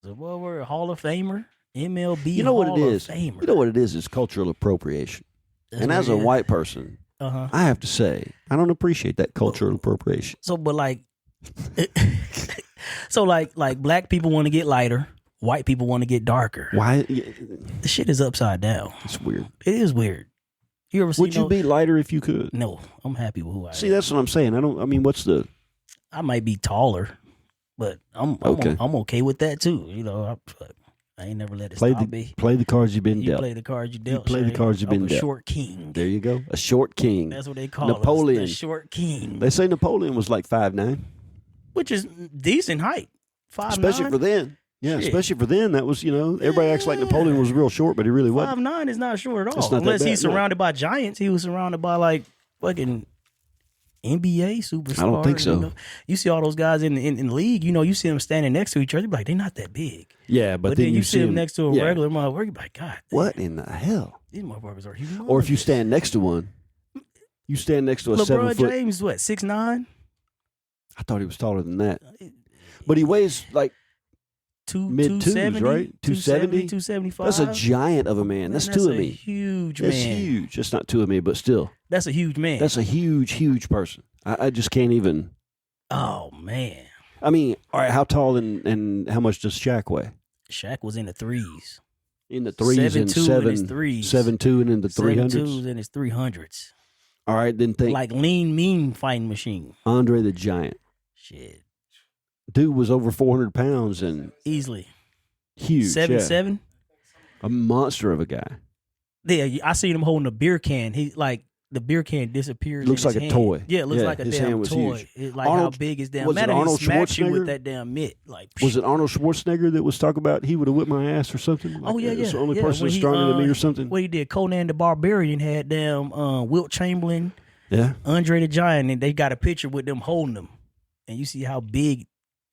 So, well, we're a Hall of Famer, MLB You know Hall what it is? of Famer. You know what it is? It's cultural appropriation. That's And what as it a is. white person, Uh-huh. I have to say, I don't appreciate that cultural appropriation. So, but like, so like black people want to get lighter, white people want to get darker. Why? The shit is upside down. It's weird. It is weird. You ever see? Would you be lighter if you could? No, I'm happy with who I am. See, that's what I'm saying. I mean, what's the? I might be taller, but I'm okay with that too. You know, I ain't never let it stop me. Play the cards you've been You dealt. play the cards you dealt. play the cards you've been I'm a dealt. short king. There you go. A short king. That's what they call Napoleon. us, the short king. They say Napoleon was like 5'9", Which is decent height. 5'9". especially for then. Yeah, Shit. especially for then. That was, everybody acts like Napoleon was real short, but he really wasn't. 5'9" is not short at It's all. not that Unless bad, he's no. surrounded by giants. He was surrounded by like fucking NBA superstars. I don't think so. You see all those guys in the league, you see them standing next to each other. You be like, they're not that big. Yeah, but then you see them next to a yeah. regular motherfucker. You be like, God, damn, What in the hell? these motherfuckers are humongous. Or if you stand next to one, you stand next to a LeBron 7 foot. James, what, 6'9"? I thought he was taller than that, but he weighs like mid twos, 270, right? 270, 275. That's a giant of a man. That's two of me. Huge That's man. huge. That's not two of me, but still, That's a huge man. that's a huge person. I just can't even. Oh man. I mean, all right, how tall and how much does Shaq weigh? Shaq was in the threes. In the threes and 7'2" in his threes. 7'2" and in the 300s. 7'2" in his 300s. All right, then think Like lean, mean fighting machine. Andre the Giant. Shit. Dude was over 400 pounds and Easily. huge. 7'7". A monster of a guy. Yeah, I seen him holding a beer can. He like the beer can disappears. Looks in like his a hand. toy. Yeah, it looks Yeah, like a his damn hand was toy. huge. It, like Arnold- how big his damn was it man. He Arnold smacks you Schwarzenegger? with that damn mitt. Like Was it Arnold Schwarzenegger that was talking about he would have whipped my ass or something? Like, Oh yeah, It's the yeah. only yeah. person When that's he, stronger than me or something. What he did, Conan the Barbarian had damn Wilt Chamberlain, Yeah. Andre the Giant, and they got a picture with them holding them, and you see how big.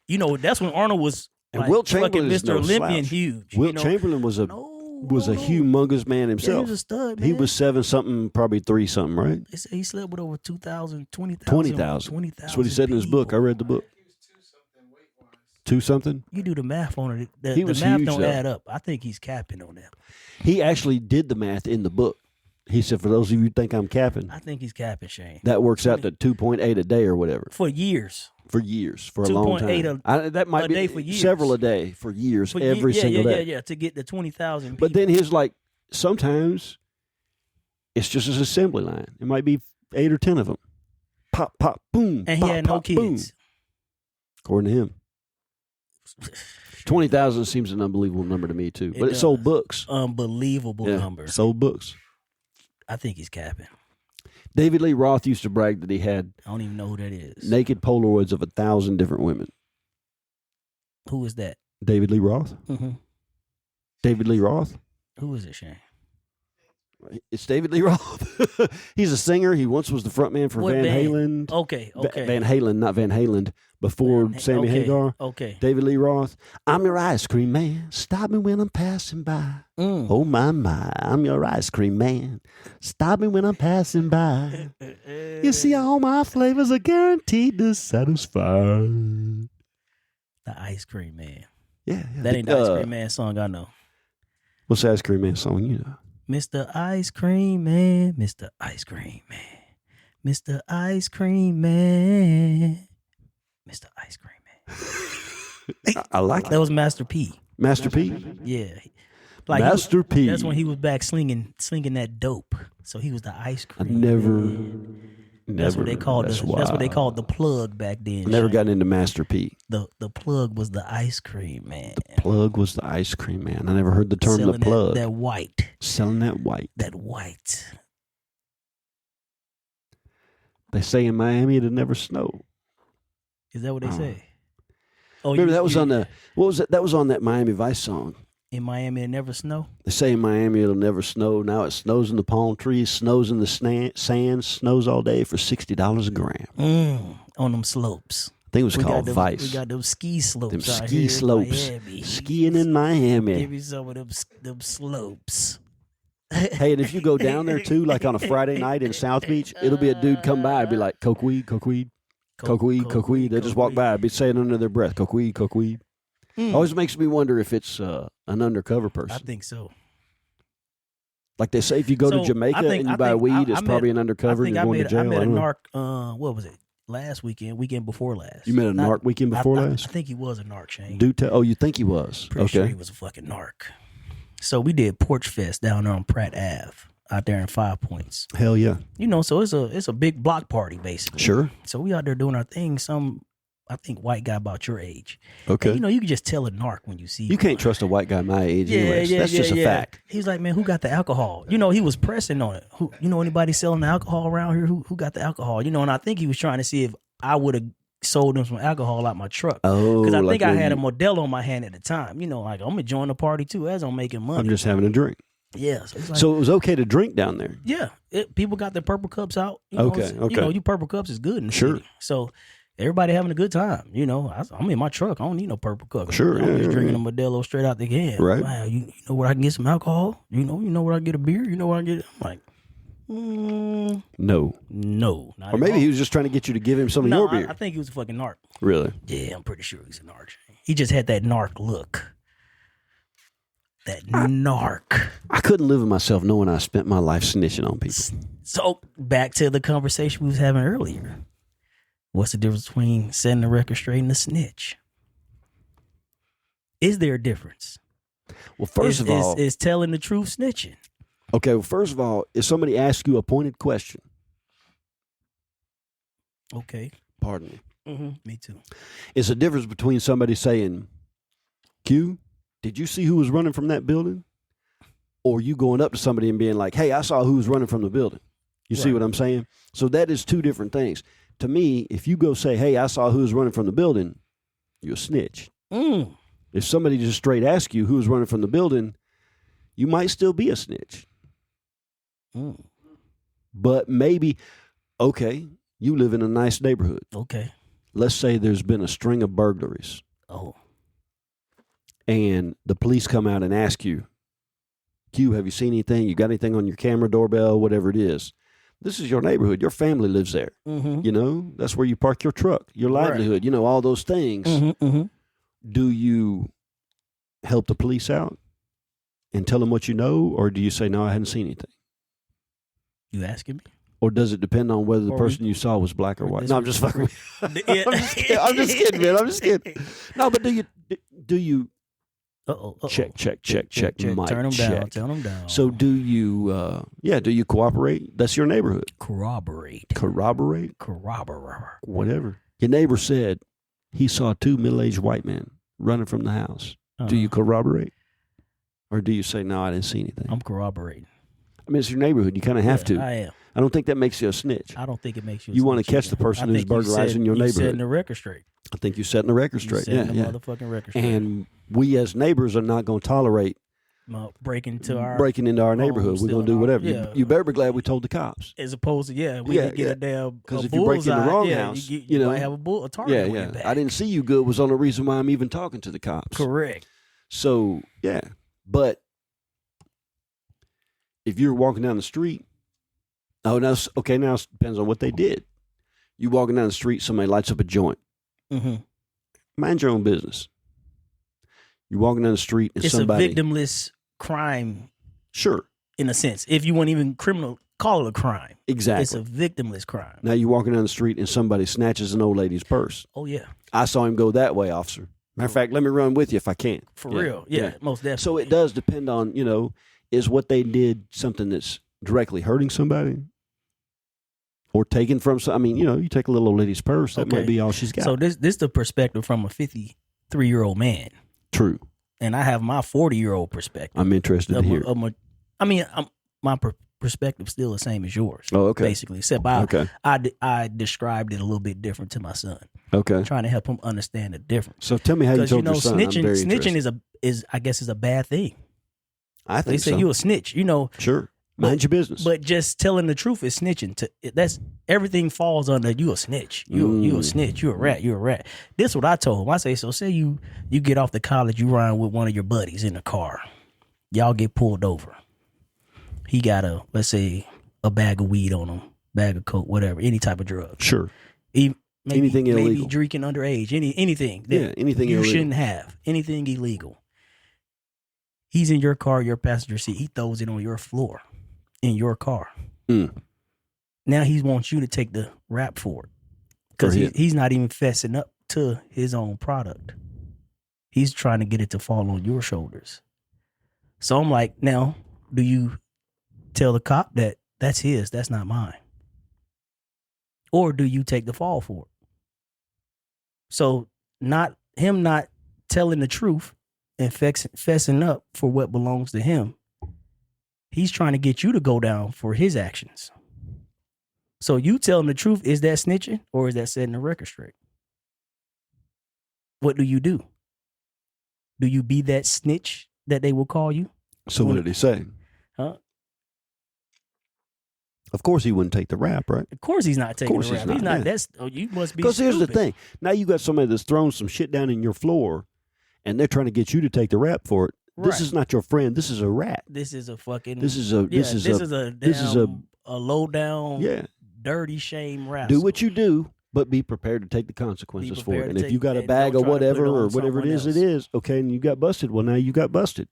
That's when Arnold was And like Wilt fucking Chamberlain is Mr. no Olympian, slouch. huge. Wilt Chamberlain was a humongous man Yeah, he himself. was a stud. He Man. was 7-something, probably 3-something, right? They say he slept with over 2,000, 20,000. 20,000. That's what he said in his book. I read the book. 2-something. You do the math on it. The, He the was math huge, don't though. add up. I think he's capping on that. He actually did the math in the book. He said, for those of you who think I'm capping, I think he's capping, Shane. that works out to 2.8 a day or whatever. For years. For years, for a long 2.8 time. That might a be day for years. several a day for years, every single day. Yeah, to get the 20,000 people. But then his sometimes it's just his assembly line. It might be 8 or 10 of them. Pop, pop, boom. And he pop, had no pop, kids. boom. According to him. 20,000 seems an unbelievable number to me too. But it sold books. Unbelievable number. Sold books. I think he's capping. David Lee Roth used to brag that he had I don't even know who that is. naked Polaroids of 1,000 different women. Who is that? David Lee Roth? Mm-hmm. David Lee Roth? Who is it, Shane? It's David Lee Roth. He's a singer. He once was the frontman for What Van band? Halen. Okay. Van Halen, not Van Halen. Before Sammy Hagar. Okay. David Lee Roth. I'm your ice cream man. Stop me when I'm passing by. Oh, my. I'm your ice cream man. Stop me when I'm passing by. You see, all my flavors are guaranteed to satisfy. The Ice Cream Man. Yeah. That ain't the Ice Cream Man song I know. What's the Ice Cream Man song you know? Mr. Ice Cream Man, Mr. Ice Cream Man, Mr. Ice Cream Man, Mr. Ice Cream Man. I like That was Master P. Master P? Yeah. Master P. That's when he was back slinging that dope. So he was the ice I cream. never. That's what they called that's what they called the plug back then. Never Shane. gotten into Master P. The plug was the ice cream man. Plug was the ice cream man. I never heard the term Selling the plug. That white. Selling that white. That white. They say in Miami it'll never snow. Is that what they say? Oh, Remember that was on the what was it? That was on that Miami Vice song. In Miami it never snow? They say in Miami it'll never snow. Now it snows in the palm trees, snows in the sand, snows all day for $60 a gram. On them slopes. I think it was called Vice. We got them ski slopes. Them out ski here slopes. In Miami. Skiing in Miami. Give me some of them slopes. Hey, and if you go down there too, like on a Friday night in South Beach, it'll be a dude come by and be like, coke weed. They'll just walk by and be saying under their breath, coke weed. Always makes me wonder if it's an undercover person. I think so. Like they say, if you go to Jamaica and you buy weed, it's probably an undercover and you're going to jail. I met a narc, what was it? Last weekend before last. You met a narc weekend before last? I think he was a narc, Shane. You think he was? Pretty sure he was a fucking narc. So we did Porch Fest down there on Pratt Ave, out there in 5 Points. Hell yeah. So it's a big block party, basically. Sure. So we out there doing our thing. I think white guy about your age. Okay. And, you can just tell a narc when you see You can't trust a white guy my age anyways. That's just a fact. He's like, man, who got the alcohol? He was pressing on it. Who, anybody selling alcohol around here? Who got the alcohol? And I think he was trying to see if I would have sold him some alcohol out my truck. Oh, because I think I had a Modelo on my hand at the time. Like I'm enjoying the party too as I'm making money. I'm just having a drink. Yeah. So it was okay to drink down there. Yeah. People got their purple cups out. Okay. You purple cups is good in the city. So everybody having a good time. I'm in my truck. I don't need no purple cup. Sure. I'm just drinking a Modelo straight out the can. Right. Wow, you know where I can get some alcohol? You know where I can get a beer? You know where I can get it? I'm like, no. Not or maybe all. he was just trying to get you to give him some of your beer. I think he was a fucking narc. Really? Yeah, I'm pretty sure he's a narc. He just had that narc look. Narc. I couldn't live with myself knowing I spent my life snitching on people. So back to the conversation we was having earlier. What's the difference between setting the record straight and a snitch? Is there a difference? Well, first of all, is telling the truth snitching? Okay, well, first of all, if somebody asks you a pointed question. Okay. Pardon me. Mm-hmm. Me too. It's a difference between somebody saying, Q, did you see who was running from that building? Or you going up to somebody and being like, hey, I saw who was running from the building. You see what I'm saying? So that is two different things. To me, if you go say, hey, I saw who was running from the building, you're a snitch. If somebody just straight asks you who was running from the building, you might still be a snitch. But maybe, okay, you live in a nice neighborhood. Okay. Let's say there's been a string of burglaries. Oh. And the police come out and ask you, Q, have you seen anything? You got anything on your camera, doorbell, whatever it is? This is your neighborhood. Your family lives there. Mm-hmm. That's where you park your truck, your livelihood, all those things. Mm-hmm. Do you help the police out and tell them what you know? Or do you say, no, I hadn't seen anything? You asking me? Or does it depend on whether the person you saw was black or white? No, I'm just fucking with you. I'm just kidding, man. I'm just kidding. No, but do you check, mic turn them check. down. So do you cooperate? That's your neighborhood. Corroborate. Whatever. Your neighbor said he saw two middle-aged white men running from the house. Do you corroborate? Or do you say, no, I didn't see anything? I'm corroborating. I mean, it's your neighborhood. You kind of have to. I am. I don't think that makes you a snitch. I don't think it makes you a snitch. snitch. You want to catch the person who's burglarizing your neighborhood. You're setting the record straight. I think you're setting the record straight. Setting the motherfucking record straight. And we as neighbors are not going to tolerate breaking into our neighborhood. We're going to do whatever. You better be glad we told the cops. As opposed to, we didn't get a damn because if you break in the wrong house, you might have a target on your back. I didn't see you good was the only reason why I'm even talking to the cops. Correct. So, but if you're walking down the street, now it depends on what they did. You walking down the street, somebody lights up a joint. Mm-hmm. Mind your own business. You're walking down the street and somebody... It's a victimless crime. Sure. In a sense. If you want even call it a crime. Exactly. It's a victimless crime. Now you're walking down the street and somebody snatches an old lady's purse. Oh, yeah. I saw him go that way, officer. Matter of fact, let me run with you if I can. For real. Yeah, most definitely. So it does depend on, is what they did something that's directly hurting somebody? Or taken from some, you take a little old lady's purse, that might be all she's got. So this the perspective from a 53-year-old man. True. And I have my 40-year-old perspective. I'm interested to hear. My perspective still the same as yours. Oh, okay. Basically, except I described it a little bit different to my son. Okay. Trying to help him understand the difference. So tell me how you told your son. Snitching is a bad thing. I think they say you a snitch. Sure. Mind your business. But just telling the truth is snitching. That's everything falls under you a snitch. You a snitch. You a rat. You a rat. This is what I told him. I say, so say you get off to college, you ride with one of your buddies in the car. Y'all get pulled over. He got let's say a bag of weed on him, bag of coke, whatever, any type of drug. Sure. anything illegal. Maybe drinking underage. Anything. That anything you illegal. shouldn't have. Anything illegal. He's in your car, your passenger seat. He throws it on your floor in your car. Now he wants you to take the rap for it. Because he's not even fessing up to his own product. He's trying to get it to fall on your shoulders. So I'm like, now, do you tell the cop that that's his, that's not mine? Or do you take the fall for it? So not telling the truth and fessing up for what belongs to him, he's trying to get you to go down for his actions. So you telling the truth, is that snitching or is that setting the record straight? What do you do? Do you be that snitch that they will call you? So what did he say? Huh? Of course he wouldn't take the rap, right? Of course he's not taking the rap. He's not. That's you must be. Because here's the thing. Now you got somebody that's thrown some shit down in your floor, and they're trying to get you to take the rap for it. Right. This is not your friend. This is a rat. This is a fucking. This is a low down. Yeah. Dirty shame rap. Do what you do, but be prepared to take the consequences for it. And if you got a bag of whatever or whatever it is, okay, and you got busted, well, now you got busted.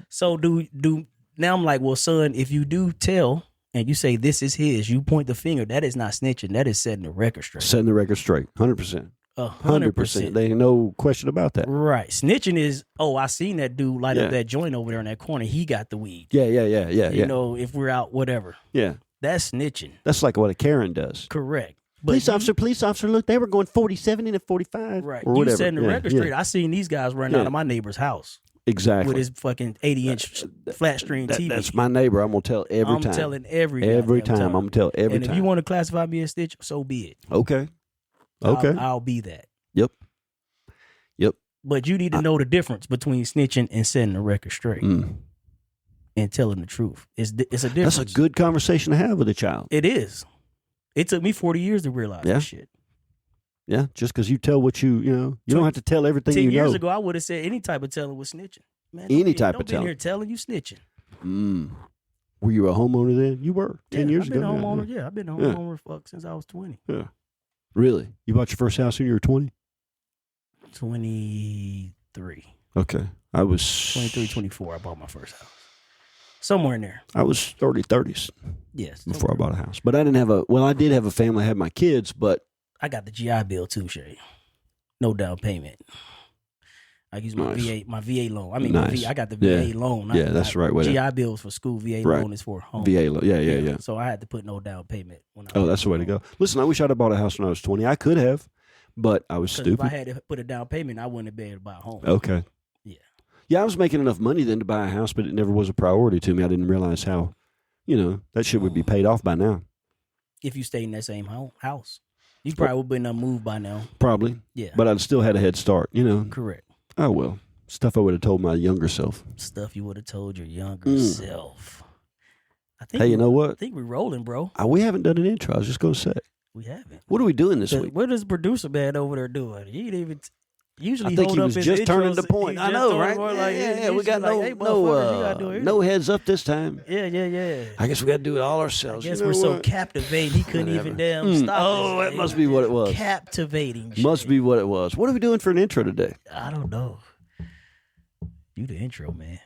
So do now I'm like, well, son, if you do tell and you say this is his, you point the finger, that is not snitching. That is setting the record straight. Setting the record straight. 100%. 100%. There ain't no question about that. Right. Snitching is, I seen that dude light up that joint over there in that corner. He got the weed. Yeah. You know, if we're out, whatever. Yeah. That's snitching. That's like what a Karen does. Correct. But police officer, look, they were going 47 and 45. Right. Or whatever. You setting the record straight. I seen these guys running out of my neighbor's house. Exactly. With his fucking 80-inch flat screen TV. That's my neighbor. I'm going to tell every time. I'm telling every time. I'm going to tell every time. And if you want to classify me as snitch, so be it. Okay. I'll be that. Yep. But you need to know the difference between snitching and setting the record straight. And telling the truth. It's a difference. That's a good conversation to have with a child. It is. It took me 40 years to realize that shit. Yeah, just because you tell what you don't have to tell everything you know. 10 years ago, I would have said any type of telling was snitching. Man, any type of telling. Don't be here telling you snitching. Were you a homeowner then? You were 10 years ago. I've been a homeowner since I was 20. Yeah. Really? You bought your first house when you were 20? 23. Okay. I was 23, 24. I bought my first house. Somewhere in there. I was early 30s. Yes. Before I bought a house. But I didn't have I did have a family. I had my kids, but. I got the GI Bill too, Shay. No down payment. I use my VA loan. I mean, I got the VA loan. That's the right way. GI Bills for school. VA loan is for home. VA loan. Yeah. So I had to put no down payment. That's the way to go. Listen, I wish I'd have bought a house when I was 20. I could have, but I was stupid. If I had to put a down payment, I wouldn't have been able to buy a home. Okay. Yeah. Yeah, I was making enough money then to buy a house, but it never was a priority to me. I didn't realize how, that shit would be paid off by now. If you stayed in that same house. You probably would have been moved by now. Probably. Yeah. But I'd still had a head start, Correct. Oh, well. Stuff I would have told my younger self. Stuff you would have told your younger self. Hey, you know what? I think we're rolling, bro. We haven't done an intro. I was just going to say. We haven't. What are we doing this week? What is producer man over there doing? He didn't even... Usually I think hold he up was his just turning intros, the point. I know, right? Yeah, we got no heads up this time. Yeah. I guess we got to do it all ourselves. I guess we're so captivating. He couldn't even stop. Oh, that must be what it was. Captivating. Must be what it was. What are we doing for an intro today? I don't know. You the intro, man.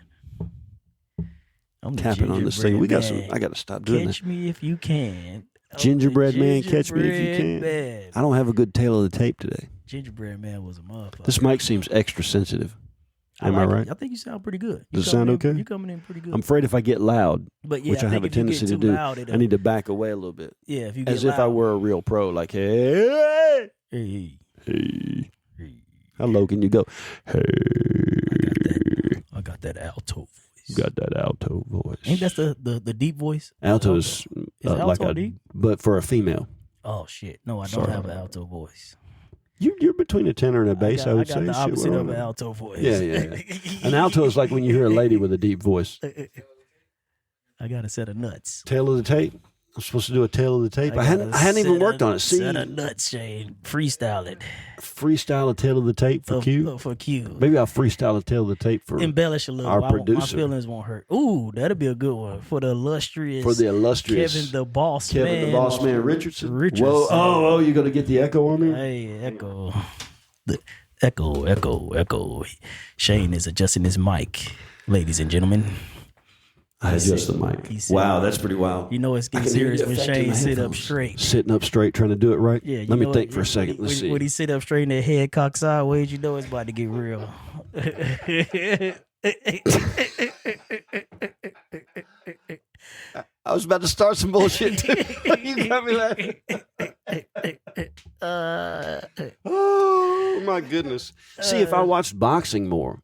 I'm the tapping on this thing. We got some. I got to stop doing that. Catch me if you can. Gingerbread man, catch me if you can. Man. I don't have a good tail of the tape today. Gingerbread man was a motherfucker. This mic seems extra sensitive. Am I right? I think you sound pretty good. Does it sound okay? You coming in pretty good. I'm afraid if I get loud, which I have a tendency to do, loud, I need to back away a little bit. Yeah, if you get as loud. if I were a real pro, like hey. How low can you go? Hey. I got that alto voice. You got that alto voice. Ain't that the deep voice? Alto is alto like deep? But for a female. Oh shit! No, I don't have an alto voice. You're between a tenor and a bass. I would say. I got the opposite of an alto voice. Yeah. An alto is like when you hear a lady with a deep voice. I got a set of nuts. Tail of the tape. I'm supposed to do a tale of the tape. I hadn't even worked on it. See, set of nuts, Shane. Freestyle it. Freestyle a tale of the tape for Q. For Q. Maybe I'll freestyle a tale of the tape for embellish a little. our producer. My feelings won't hurt. Ooh, that'll be a good one for the illustrious. Kevin the Boss Man Richardson. Richardson. Whoa, you're gonna get the echo on there. Hey, echo. The echo. Shane is adjusting his mic, ladies and gentlemen. I adjust the mic. Wow, that's pretty wild. You know it's getting serious when Shane sit up straight. Sitting up straight, trying to do it right. Yeah. Let me think for a second. Let's see. When he sit up straight and that head cocked sideways, you know it's about to get real. I was about to start some bullshit too. You got me laughing. Oh my goodness! See, if I watched boxing more.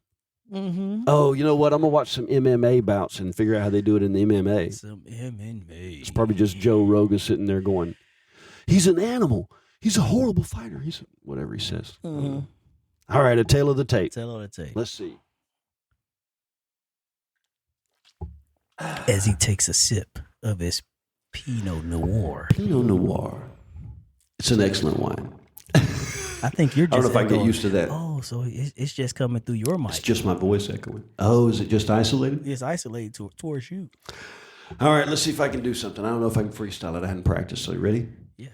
Mm-hmm. Oh, you know what? I'm gonna watch some MMA bouts and figure out how they do it in the MMA. Some MMA. It's probably just Joe Rogan sitting there going, "He's an animal. He's a horrible fighter. He's whatever he says." Mm-hmm. All right, a tale of the tape. Tale of the tape. Let's see. As he takes a sip of his Pinot Noir. Pinot Noir. It's an excellent wine. I think you're just. I don't know if I get used to that. Oh, so it's just coming through your mic. It's just my voice echoing. Oh, is it just isolated? It's isolated towards you. All right, let's see if I can do something. I don't know if I can freestyle it. I hadn't practiced. So you ready? Yeah.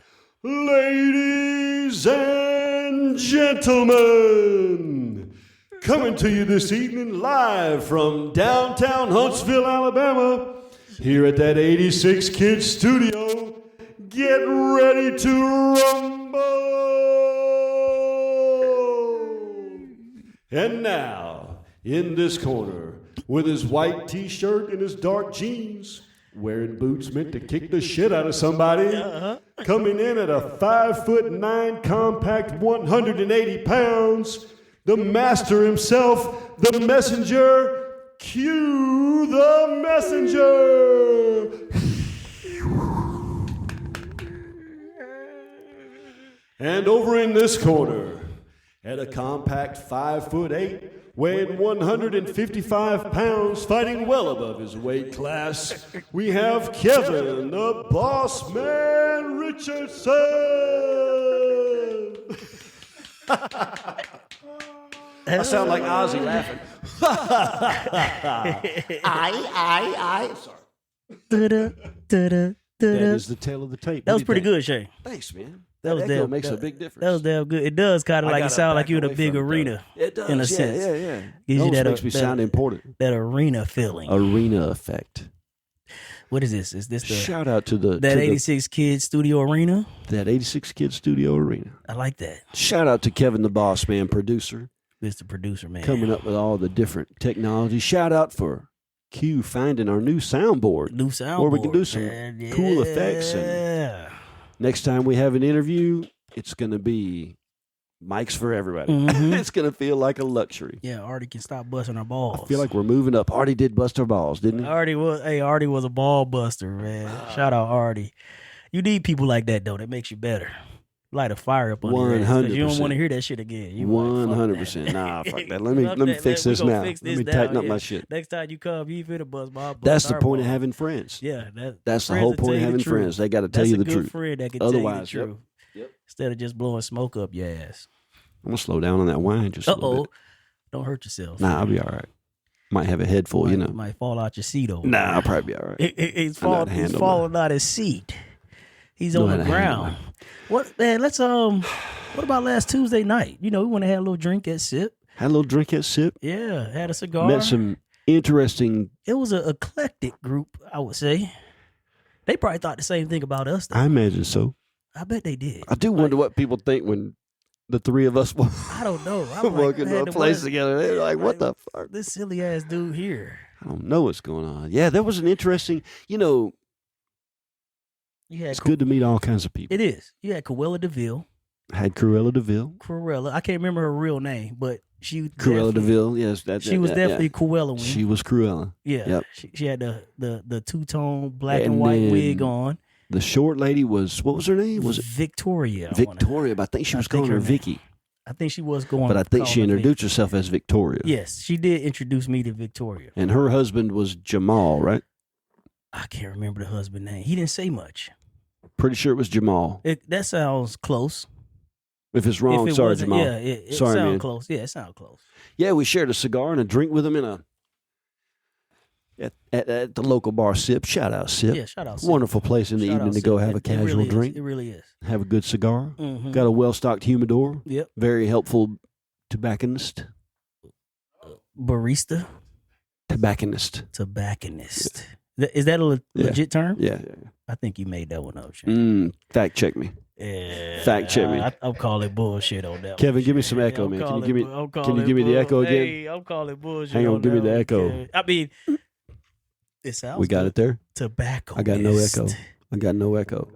Ladies and gentlemen, coming to you this evening live from downtown Huntsville, Alabama, here at that 86 Kids studio. Get ready to rumble. And now, in this corner, with his white t-shirt and his dark jeans, wearing boots meant to kick the shit out of somebody, coming in at a 5'9" compact 180 pounds, the master himself, the messenger, Q the messenger. And over in this corner, at a compact 5'8", weighing 155 pounds, fighting well above his weight class, we have Kevin, the Boss Man Richardson. I sound like Ozzy laughing. I. Sorry. That is the tale of the tape. That was pretty good, Shay. Thanks, man. That was echo damn, makes a big difference. That was damn good. It does kind of like you sound like you're in a big arena. It does. In a sense. Yeah. Gives you that makes me sound important. That arena feeling. Arena effect. What is this? Is this the shout out to the 86 Kids Studio Arena? That 86 Kids Studio Arena. I like that. Shout out to Kevin the Boss Man, producer. Mr. Producer, man. Coming up with all the different technology. Shout out for Q finding our new soundboard. Where we can do some cool effects. And next time we have an interview, it's going to be mics for everybody. Mm-hmm. It's going to feel like a luxury. Yeah, Artie can stop busting our balls. I feel like we're moving up. Artie did bust our balls, didn't he? Artie was a ball buster, man. Shout out Artie. You need people like that, though. That makes you better. Light a fire up on 100%. You don't want to hear that shit again. 100%. Nah, fuck that. Let me fix this now. Let me tighten up my shit. Next time you come, you finna bust my balls. That's the point of having friends. Yeah, that's the whole point of having friends. They got to tell you the truth. Friend that can Otherwise, tell you the truth. Yep. Instead of just blowing smoke up your ass. I'm gonna slow down on that wine just a little bit. Don't hurt yourself. Nah, I'll be all right. Might have a head full, you know. Might fall out your seat over. Nah, I'll probably be all right. He's falling out his seat. He's on the ground. What man? Let's What about last Tuesday night? You know, we went and had a little drink at Sip. Had a little drink at Sip. Yeah, had a cigar. Met some interesting. It was an eclectic group, I would say. They probably thought the same thing about us, though. I imagine so. I bet they did. I do wonder what people think when the three of us I don't know. walk into a place together. They're like, what the fuck? This silly ass dude here. I don't know what's going on. Yeah, that was an interesting, it's good to meet all kinds of people. It is. You had Cruella DeVille. I had Cruella DeVille. I can't remember her real name, but she Cruella DeVille, yes. She was definitely Cruella. She was Cruella. Yeah. Yep. She had the two-tone black and white wig on. The short lady was, what was her name? Was it Victoria? Victoria, but I think she was calling her Vicky. I think she was going. But I think she introduced herself as Victoria. Yes, she did introduce me to Victoria. And her husband was Jamal, right? I can't remember the husband name. He didn't say much. Pretty sure it was Jamal. That sounds close. If it's wrong, If it sorry, wasn't, Jamal. yeah, it Sorry, sounds man. close. Yeah, it sounds close. Yeah, we shared a cigar and a drink with him at the local bar, Sip. Shout out, Sip. Yeah, shout out. Sip. Wonderful place in the Shout evening out, to Sip. go have a It casual really drink. Is. It really is. Have a good cigar. Mm-hmm. Got a well-stocked humidor. Yep. Very helpful tobacconist. Barista. Tobacconist. Tobacconist. Is that a legit term? Yeah. I think you made that one up, Shane. Fact check me. Yeah, Fact check me. I'm calling bullshit on that. Kevin, one, give me Shane. some echo, man. Can you give me the echo again? Hey, I'm calling bullshit. Hang on, give me the that one, echo. Kevin. I mean, it sounds. We got good. it there? Tobacco. I got no echo.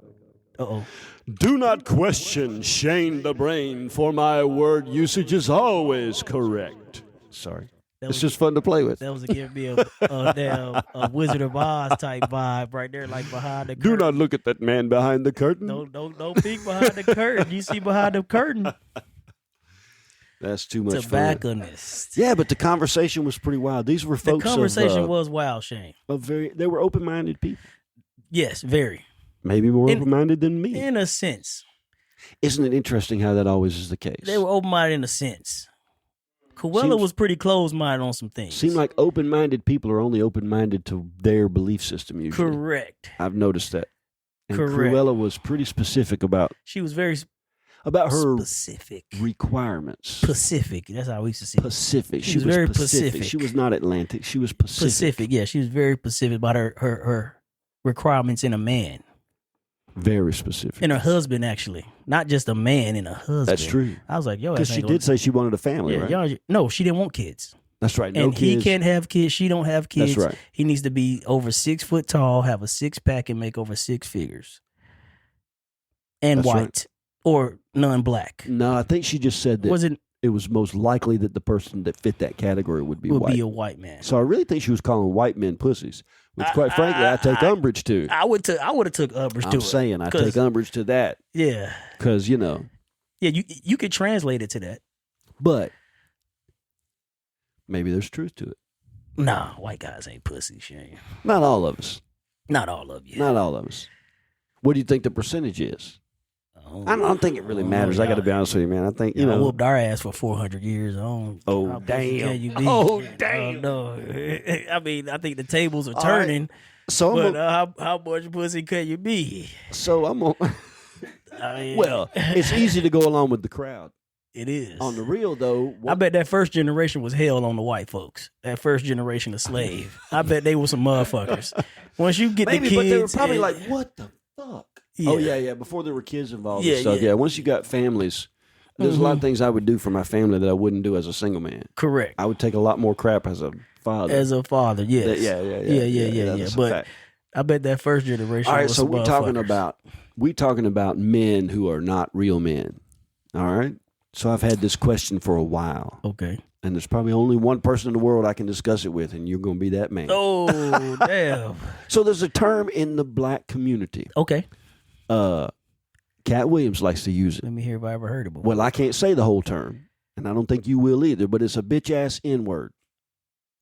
Uh-oh. Do not question Shane the Brain, for my word usage is always correct. Sorry. It's just fun to play with. That was giving me a damn a Wizard of Oz type vibe right there, like behind the curtain. Do not look at that man behind the curtain. Don't peek behind the curtain. You see behind the curtain. That's too much Tobacconist. fun. Yeah, but the conversation was pretty wild. These were folks. The conversation was wild, Shane. They were open-minded people. Yes, very. Maybe more open-minded than me. In a sense. Isn't it interesting how that always is the case? They were open-minded in a sense. Coella was pretty closed-minded on some things. Seem like open-minded people are only open-minded to their belief system usually. Correct. I've noticed that. And Correct. Cruella was pretty specific about She was very her specific. requirements. Pacific. That's how we used to see it. Pacific. She was very Pacific. Pacific. She was not Atlantic. She was Pacific. Pacific, yeah. She was very Pacific about her requirements in a man. Very specific. In her husband, actually. Not just a man and a husband. That's true. I was like, yo, Because she did say she wanted a family, right? Y'all, no, she didn't want kids. That's right. No and kids. he can't have kids. She don't have kids. That's right. He needs to be over 6 foot tall, have a 6-pack, and make over 6 figures. And That's white. right. Or non-black. No, I think she just said that it was most likely that the person that fit that category would be white. Be a white man. So I really think she was calling white men pussies, which, quite frankly, I take umbrage to. I would have took umbrage to it. I'm saying I take umbrage to that. Yeah. Because, Yeah, you could translate it to that. But maybe there's truth to it. Nah, white guys ain't pussies, Shane. Not all of us. Not all of you. Not all of us. What do you think the percentage is? I don't think it really matters. I got to be honest with you, man. I think, I whooped our ass for 400 years. Damn. Oh, damn. No. I mean, I think the tables are turning. Right. So how much pussy can you be? So I'm going well, it's easy to go along with the crowd. It is. On the real, though. I bet that first generation was hell on the white folks. That first generation of slave. I bet they were some motherfuckers. Once you get the kids. But they were probably like, what the fuck? Yeah. Oh, yeah. Before there were kids involved and stuff. Yeah. Once you got families, there's a lot of things I would do for my family that I wouldn't do as a single man. Correct. I would take a lot more crap as a father. As a father, yes. Yeah. But I bet that first generation. All right, was so we're talking motherfuckers. about men who are not real men. All right. So I've had this question for a while. Okay. And there's probably only one person in the world I can discuss it with, and you're going to be that man. Oh, damn. So there's a term in the black community. Okay. Cat Williams likes to use it. Let me hear if I ever heard it before. Well, I can't say the whole term, and I don't think you will either, but it's a bitch-ass N-word.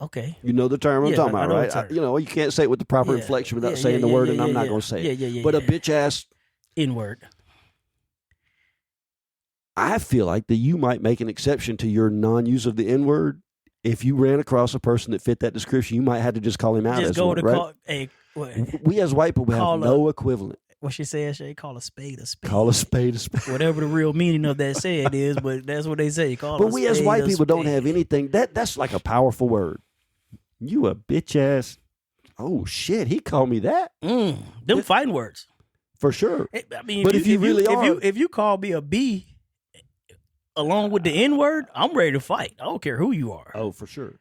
Okay. You know the term I'm talking about, right? You can't say it with the proper Yeah. inflection without saying the word, and I'm not going to say it. But a bitch-ass N-word. I feel like that you might make an exception to your non-use of the N-word. If you ran across a person that fit that description, you might have to just call him out Just as go one, to right? call. Hey, we as white people have no equivalent. What she said, Shay, call a spade a spade. Call a spade a spade. Whatever the real meaning of that saying is, but that's what they say. But we as white people don't have anything. That's like a powerful word. You a bitch ass. Oh shit, he called me that. Them fighting words. For sure. I mean, but if you call me a B along with the N-word, I'm ready to fight. I don't care who you are. Oh, for sure.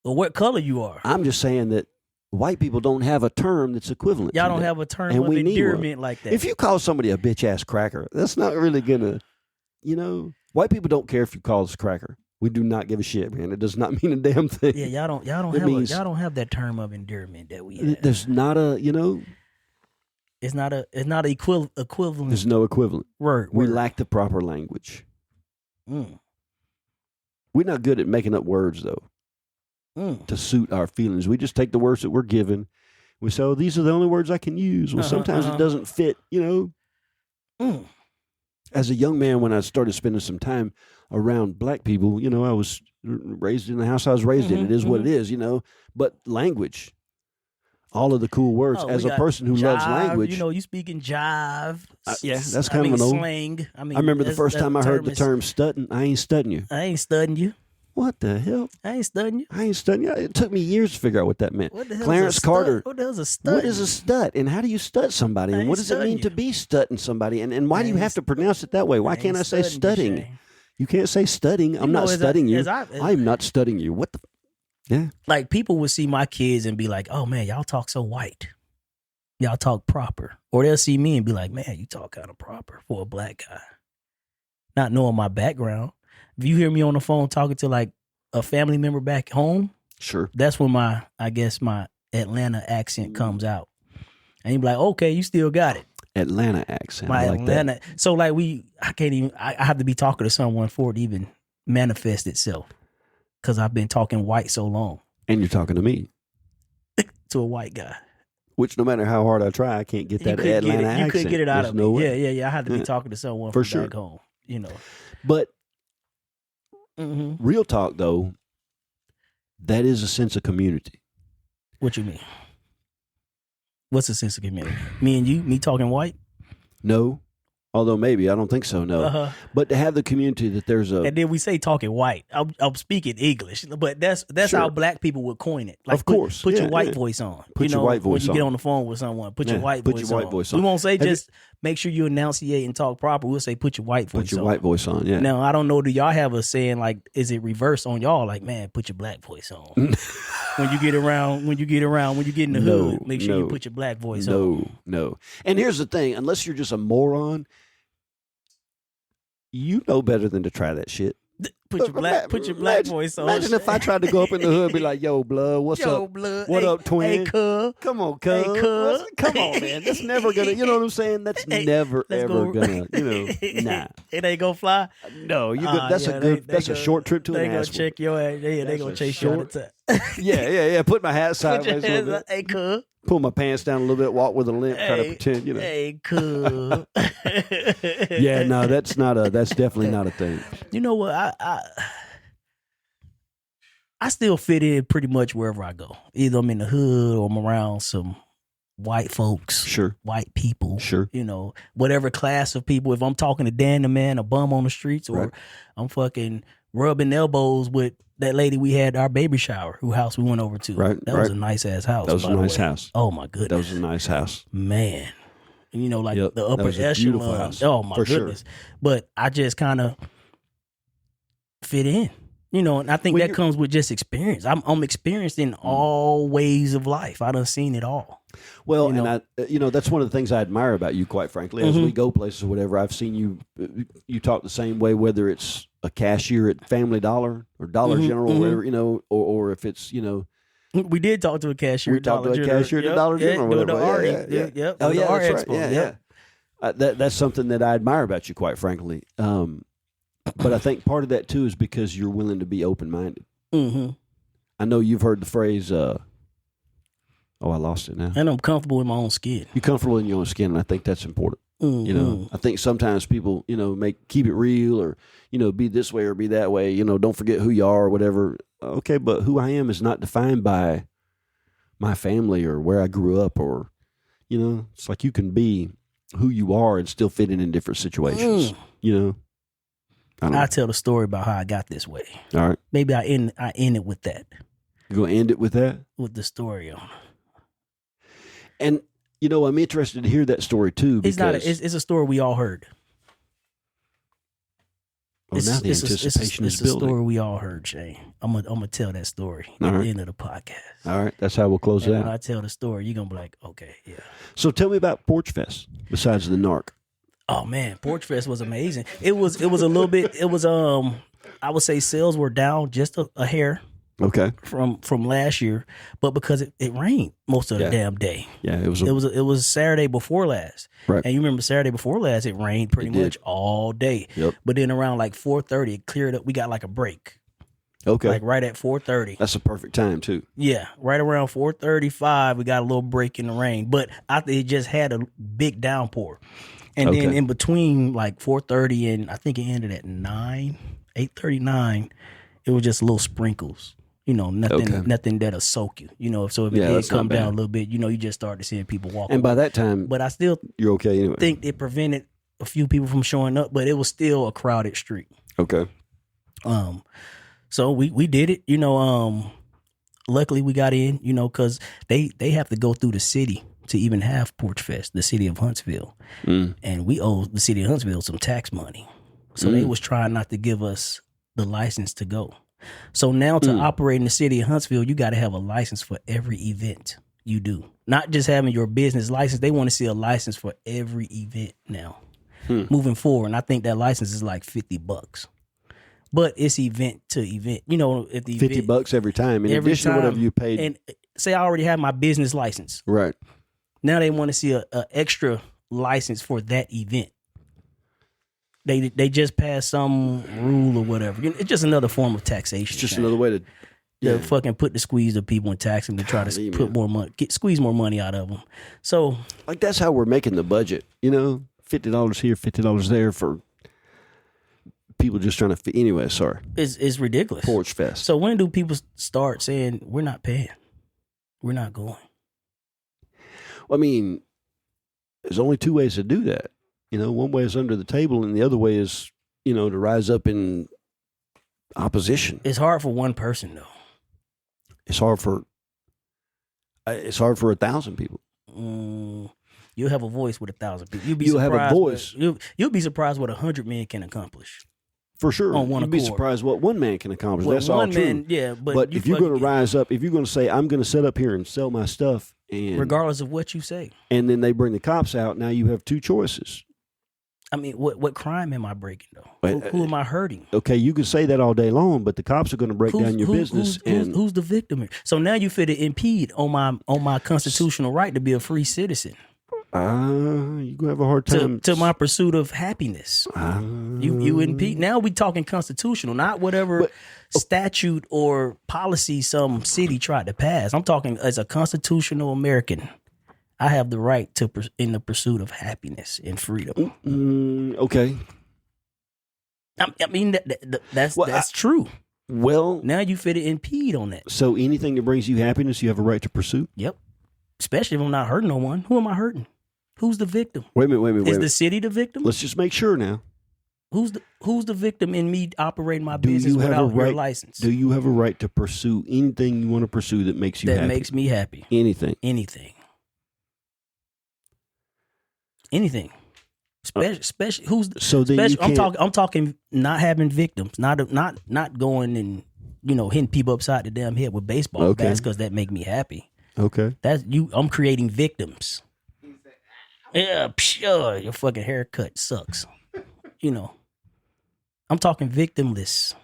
Or what color you are. I'm just saying that white people don't have a term that's equivalent. Y'all don't have a term of endearment like that. If you call somebody a bitch ass cracker, that's not really gonna, white people don't care if you call us cracker. We do not give a shit, man. It does not mean a damn thing. Yeah, y'all don't have that term of endearment that we have. There's not a, It's not a equivalent. There's no equivalent. Word. We lack the proper language. We're not good at making up words though. To suit our feelings. We just take the words that we're given, We say, oh, these are the only words I can use. Well, sometimes it doesn't fit, As a young man, when I started spending some time around black people, I was raised in the house I was raised in. It is what it is, But language, all of the cool words. As a person who loves language. You speak in jive. Yeah, that's kind of an old slang. I remember the first time I heard the term stutting. I ain't stutting you. I ain't studying you. What the hell? I ain't studying you. I ain't studying you. It took me years to figure out what that meant. What the hell Clarence Carter. What the hell's a stut? What is a stut? And how do you stut somebody? And what does it mean to be stutting somebody? And why do you have to pronounce it that way? Why can't I say stutting? You can't say studying. I'm not studying you. I'm not studying you. What the? Yeah. Like people would see my kids and be like, oh man, y'all talk so white. Y'all talk proper. Or they'll see me and be like, man, you talk kind of proper for a black guy. Not knowing my background. If you hear me on the phone talking to like a family member back home, sure, that's when my Atlanta accent comes out. And you be like, okay, you still got it. Atlanta accent. My I like Atlanta. That. So like I have to be talking to someone for it to even manifest itself. Because I've been talking white so long. And you're talking to me. To a white guy. Which no matter how hard I try, I can't get that Atlanta accent. You couldn't get it out of me. No yeah. I had to be talking to someone from back home, But real talk, though, that is a sense of community. What you mean? What's a sense of community? Me and you? Me talking white? No. Although maybe, I don't think so, no. But to have the community that there's a... And then we say talking white. I'm speaking English, but that's sure. how black people would coin it. Like, of course. Put your white voice on. Put your white voice on. When you get on the phone with someone, put your white voice on. We won't say just make sure you enunciate and talk proper. We'll say put your white voice on. Put your white voice on, yeah. Now, I don't know, do y'all have a saying like, is it reverse on y'all? Like, man, put your black voice on. When you get in the hood, make sure you put your black voice on. No. And here's the thing, unless you're just a moron, you know better than to try that shit. Put your black voice on. Imagine if I tried to go up in the hood and be like, yo, blood, what's up? Blood. What up, twin? Hey, cuz. Come on, cuz. Hey, cuz. Come on, man. That's never gonna, you know what I'm saying? That's never, ever gonna, nah. It ain't gonna fly? No, that's a short trip to an They gonna ass. check your ass. They gonna chase you all the time. Yeah. Put my hat sideways a little bit. Hey, cuz. Pull my pants down a little bit, walk with a limp, try to pretend, Hey, cool. Yeah, no, that's definitely not a thing. You know what? I still fit in pretty much wherever I go. Either I'm in the hood or I'm around some white folks, sure, white people, sure, whatever class of people. If I'm talking to Dan the man, a bum on the streets, or I'm fucking rubbing elbows with that lady we had our baby shower, whose house we went over to. Right. That was a nice ass house. That was a nice house. Oh my goodness. That was a nice house. Man. The upper echelon. Oh my goodness. Sure. But I just kind of fit in. And I think that comes with just experience. I'm experienced in all ways of life. I done seen it all. Well, and I, that's one of the things I admire about you, quite frankly. As we go places or whatever, I've seen you talk the same way, whether it's a cashier at Family Dollar or Dollar General, or whatever, or if it's, We did talk to a cashier. We talked to a cashier at Dollar General. Yeah. Oh, yeah, that's right. Expo. Yeah. That's something that I admire about you, quite frankly. But I think part of that, too, is because you're willing to be open-minded. Mm-hmm. I know you've heard the phrase, I lost it now. And I'm comfortable in my own skin. You're comfortable in your own skin, and I think that's important. Mm-hmm. I think sometimes people, keep it real or, be this way or be that way. Don't forget who you are or whatever. Okay, but who I am is not defined by my family or where I grew up or, it's like you can be who you are and still fit in different situations, I tell the story about how I got this way. All right. Maybe I end it with that. You gonna end it with that? With the story on. And I'm interested to hear that story too. Because it's a story we all heard. Now the anticipation is building. It's a story we all heard, Shane. I'm gonna tell that story at the end of the podcast. All right, that's how we'll close it out. When I tell the story, you're gonna be like, okay, yeah. So tell me about Porch Fest besides the narc. Oh man, Porch Fest was amazing. It was a little bit. It was I would say sales were down just a hair. Okay. From last year, but because it rained most of the damn day. Yeah, it was Saturday before last. Right. And you remember Saturday before last, it rained pretty much all day. Yep. But then around like 4:30, it cleared up. We got like a break. Okay. Like right at 4:30. That's a perfect time too. Yeah, right around 4:35, we got a little break in the rain. But after it just had a big downpour. And then in between like 4:30 and I think it ended at 8:39, it was just little sprinkles. You know, nothing that'll soak you. You know, so if it did come down a little bit, you know, you just started seeing people walking. And by that time, but I still you're okay anyway. think it prevented a few people from showing up, but it was still a crowded street. Okay. So we did it, you know, luckily we got in, you know, because they have to go through the city to even have Porch Fest, the city of Huntsville. And we owe the city of Huntsville some tax money. So they was trying not to give us the license to go. So now to operate in the city of Huntsville, you got to have a license for every event you do. Not just having your business license. They want to see a license for every event now. Moving forward. And I think that license is like $50. But it's event to event. You know, at the $50 every time. In addition to whatever you paid. And say I already have my business license. Right. Now they want to see a extra license for that event. They just passed some rule or whatever. It's just another form of taxation. It's just another way to fucking put the squeeze of people and tax them to try to put more money, squeeze more money out of them. So like that's how we're making the budget. You know, $50 here, $50 there for people just trying to. Anyway, sorry. It's ridiculous. Porch Fest. So when do people start saying we're not paying, we're not going? Well, I mean, there's only two ways to do that. You know, one way is under the table, and the other way is, you know, to rise up in opposition. It's hard for one person, though. It's hard for 1,000 people. You'll have a voice with 1,000 people. You'll have a voice. You'll be surprised what 100 men can accomplish. For sure. On one You'd be accord. surprised what one man can accomplish. Well, that's all true. man, yeah, but if you're going to rise up, if you're going to say, I'm going to set up here and sell my stuff, and regardless of what you say, and then they bring the cops out, now you have two choices. I mean, what crime am I breaking, though? Who am I hurting? Okay, you can say that all day long, but the cops are going to break down your business. Who's the victim here? So now you fit to impede on my constitutional right to be a free citizen. You're going to have a hard time. To my pursuit of happiness. You impede. Now we talking constitutional, not whatever statute or policy some city tried to pass. I'm talking as a constitutional American. I have the right to in the pursuit of happiness and freedom. Okay. I mean that's true. Well, now you fit to impede on that. So anything that brings you happiness, you have a right to pursue. Yep. Especially if I'm not hurting no one. Who am I hurting? Who's the victim? Wait a minute. Is the city the victim? Let's just make sure now. Who's the victim in me operating my business without your license? Do you have a right to pursue anything you want to pursue that makes you happy? That makes me happy. Anything. Especially who's so then special, I'm talking not having victims, not going and hitting people upside the damn head with baseball bats because that make me happy. Okay. I'm creating victims. Yeah, sure. Your fucking haircut sucks. I'm talking victimless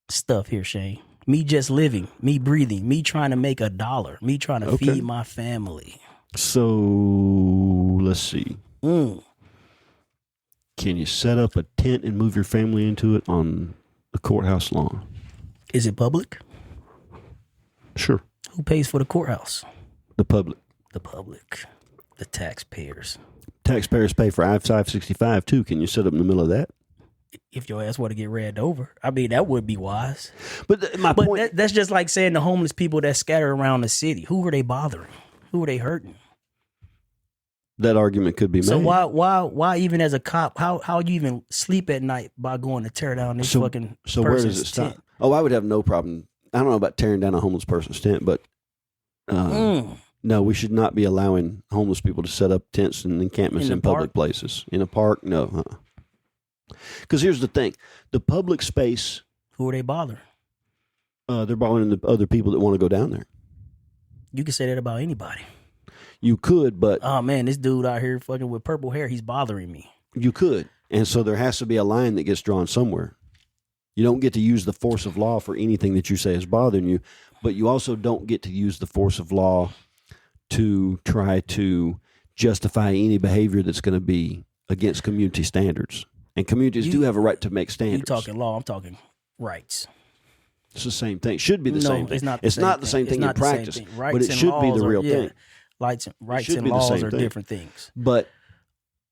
stuff here, Shane. Me just living, me breathing, me trying to make $1, me trying to feed my family. So let's see. Can you set up a tent and move your family into it on the courthouse lawn? Is it public? Sure. Who pays for the courthouse? The public. The public. The taxpayers. Taxpayers pay for I-565 too. Can you set up in the middle of that? If your ass want to get ran over. I mean, that would be wise. But my point... that's just like saying the homeless people that scatter around the city. Who are they bothering? Who are they hurting? That argument could be made. So why even as a cop, how you even sleep at night by going to tear down this fucking So where does it stop? Tent? Oh, I would have no problem. I don't know about tearing down a homeless person's tent, but no, we should not be allowing homeless people to set up tents and encampments in public places. In a park, no. Because here's the thing. The public space... Who are they bothering? They're bothering the other people that want to go down there. You can say that about anybody. You could, but... Oh, man, this dude out here fucking with purple hair, he's bothering me. You could. And so there has to be a line that gets drawn somewhere. You don't get to use the force of law for anything that you say is bothering you, but you also don't get to use the force of law to try to justify any behavior that's going to be against community standards. And communities do have a right to make standards. You talking law, I'm talking rights. It's the same thing. Should be the same thing. It's not. It's not the same thing in practice, but it should be the real thing. Rights and laws are different things. But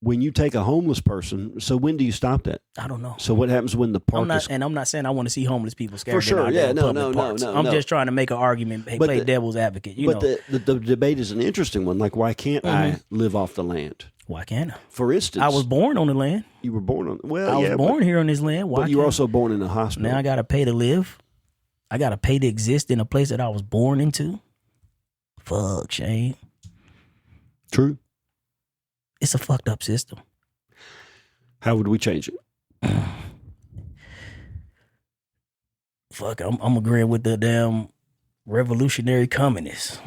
when you take a homeless person, so when do you stop that? I don't know. So what happens when the park I'm not saying I want to see homeless people scattered. For sure, in public parks. I'm just trying to make an argument, play devil's advocate. But the debate is an interesting one. Like, why can't I live off the land? Why can't I? For instance, I was born on the land. You were born on. Well, I was born here on this land. Why? But you were also born in a hospital. Now I got to pay to live. I got to pay to exist in a place that I was born into. Fuck, Shane. True. It's a fucked up system. How would we change it? Fuck, I'm agreeing with the damn revolutionary communists.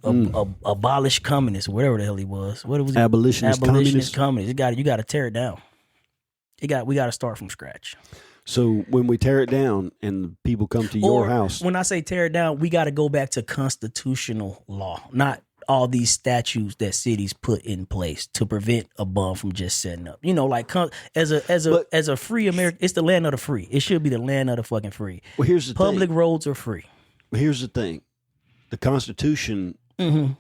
Abolish communists, whatever the hell he was. What was it? Abolitionist communists. You got to tear it down. We got to start from scratch. So when we tear it down and people come to your house, when I say tear it down, we got to go back to constitutional law, not all these statutes that cities put in place to prevent a bum from just setting up. You know, like as a free America, it's the land of the free. It should be the land of the fucking free. Well, here's the public roads are free. Here's the thing: the Constitution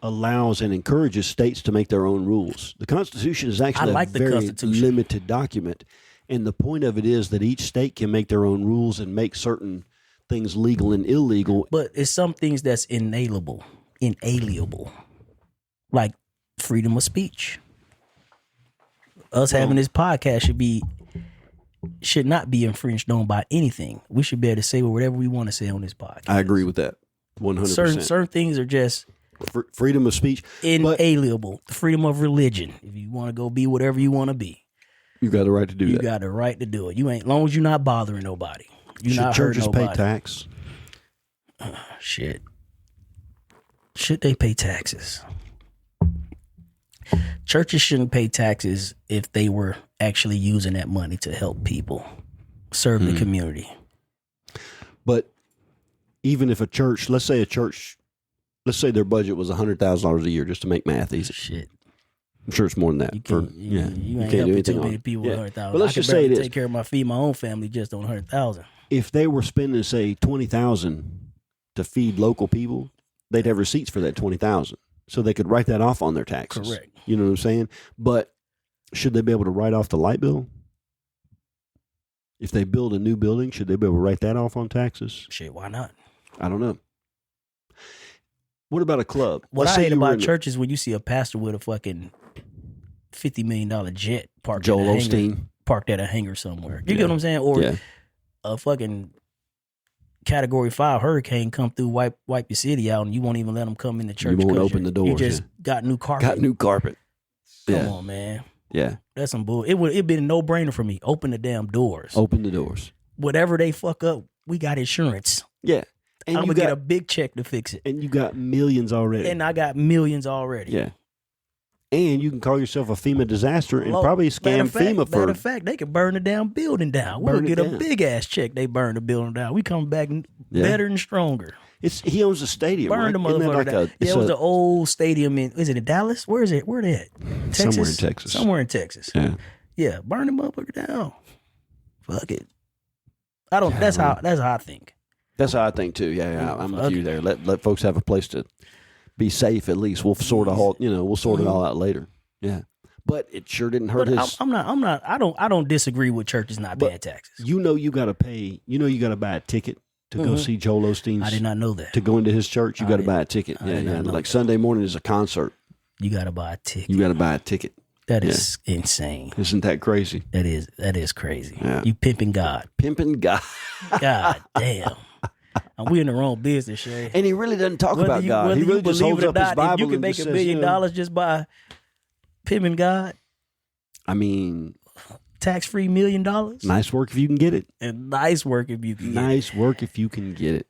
allows and encourages states to make their own rules. The Constitution is actually a very limited document, and the point of it is that each state can make their own rules and make certain things legal and illegal. But it's some things that's inalienable. Like freedom of speech. Us having this podcast should not be infringed on by anything. We should be able to say whatever we want to say on this podcast. I agree with that. 100%. Certain things are just freedom of speech, inalienable. The freedom of religion. If you want to go be whatever you want to be, you got the right to do that. You got the right to do it. You ain't, long as you're not bothering nobody. You're not hurting nobody. Should churches pay tax? Shit. Should they pay taxes? Churches shouldn't pay taxes if they were actually using that money to help people, serve the community. But even if a church, let's say their budget was $100,000 a year, just to make math easy. Shit. I'm sure it's more than that. You ain't helping too many people with $100,000. But let's just say take care of my own family just on $100,000. If they were spending, say, $20,000 to feed local people, they'd have receipts for that $20,000, so they could write that off on their taxes. Correct. You know what I'm saying? But should they be able to write off the light bill? If they build a new building, should they be able to write that off on taxes? Shit, why not? I don't know. What about a club? What I hate about churches when you see a pastor with a fucking $50 million jet parked at a hangar somewhere. You get what I'm saying? Or a fucking Category 5 hurricane come through, wipe your city out, and you won't even let them come in the church. You won't open the doors. You just got new carpet. Come on, man. Yeah. That's some bull. It'd been a no-brainer for me. Open the damn doors. Open the doors. Whatever they fuck up, we got insurance. Yeah. And I'm going to get a big check to fix it. And you got millions already. And I got millions already. Yeah. And you can call yourself a FEMA disaster and probably scam FEMA for... Matter of fact, they can burn the damn building down. We'll get a big-ass check. They burn the building down. We come back better and stronger. He owns a stadium, burn right? the motherfucker down. It was an old stadium is it in Dallas? Where is it? Where they at? Texas? Somewhere in Texas. Yeah. Yeah, burn the motherfucker down. Fuck it. That's how I think. That's how I think too. Yeah, I'm with you there. Let folks have a place to be safe at least. We'll sort it all out later. Yeah. But it sure didn't hurt his. I don't disagree with churches not paying taxes. You got to pay. You got to buy a ticket to go see Joel Osteen's. I did not know that. To go into his church, you got to buy a ticket. Like Sunday morning is a concert. You got to buy a ticket. That is insane. Isn't that crazy? That is crazy. Yeah. You pimping God. God damn. We in the wrong business, Shay. And he really doesn't talk about God. He really just holds up his Bible. You can make $1 million just by pimping God. I mean, tax-free $1 million. Nice work if you can get it. And nice work if you can get it. Nice work if you can get it.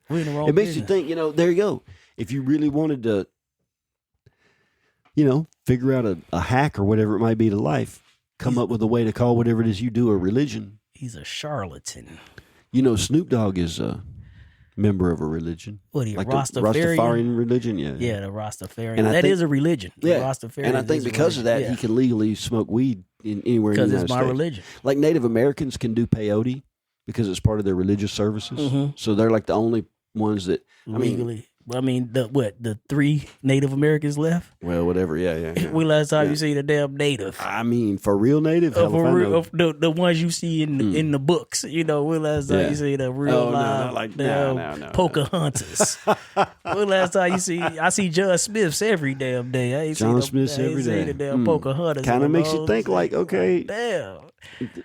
We in the wrong It makes you think, there you go. If you really wanted to, figure out a hack or whatever it might be to life, come up with a way to call whatever it is you do a religion. He's a charlatan. Snoop Dogg is a member of a religion. What are you, like Rastafarian? The Rastafarian religion, yeah. Yeah, the Rastafarian. That is a religion. Yeah. Rastafarian and I think because of that, he can legally smoke weed anywhere in the United States. Because it's my religion. Like Native Americans can do peyote because it's part of their religious services. Mm-hmm. So they're like the only ones that legally. The 3 Native Americans left. Well, whatever. Yeah. When last time you see the damn native? I mean, for real native, For real, the ones you see in the books. You know, when last time you see the real live Pocahontas? When last time you see? I see John Smiths every damn day. I ain't John seen Smiths every day. The damn Pocahontas. Kind of makes you think like, okay, damn,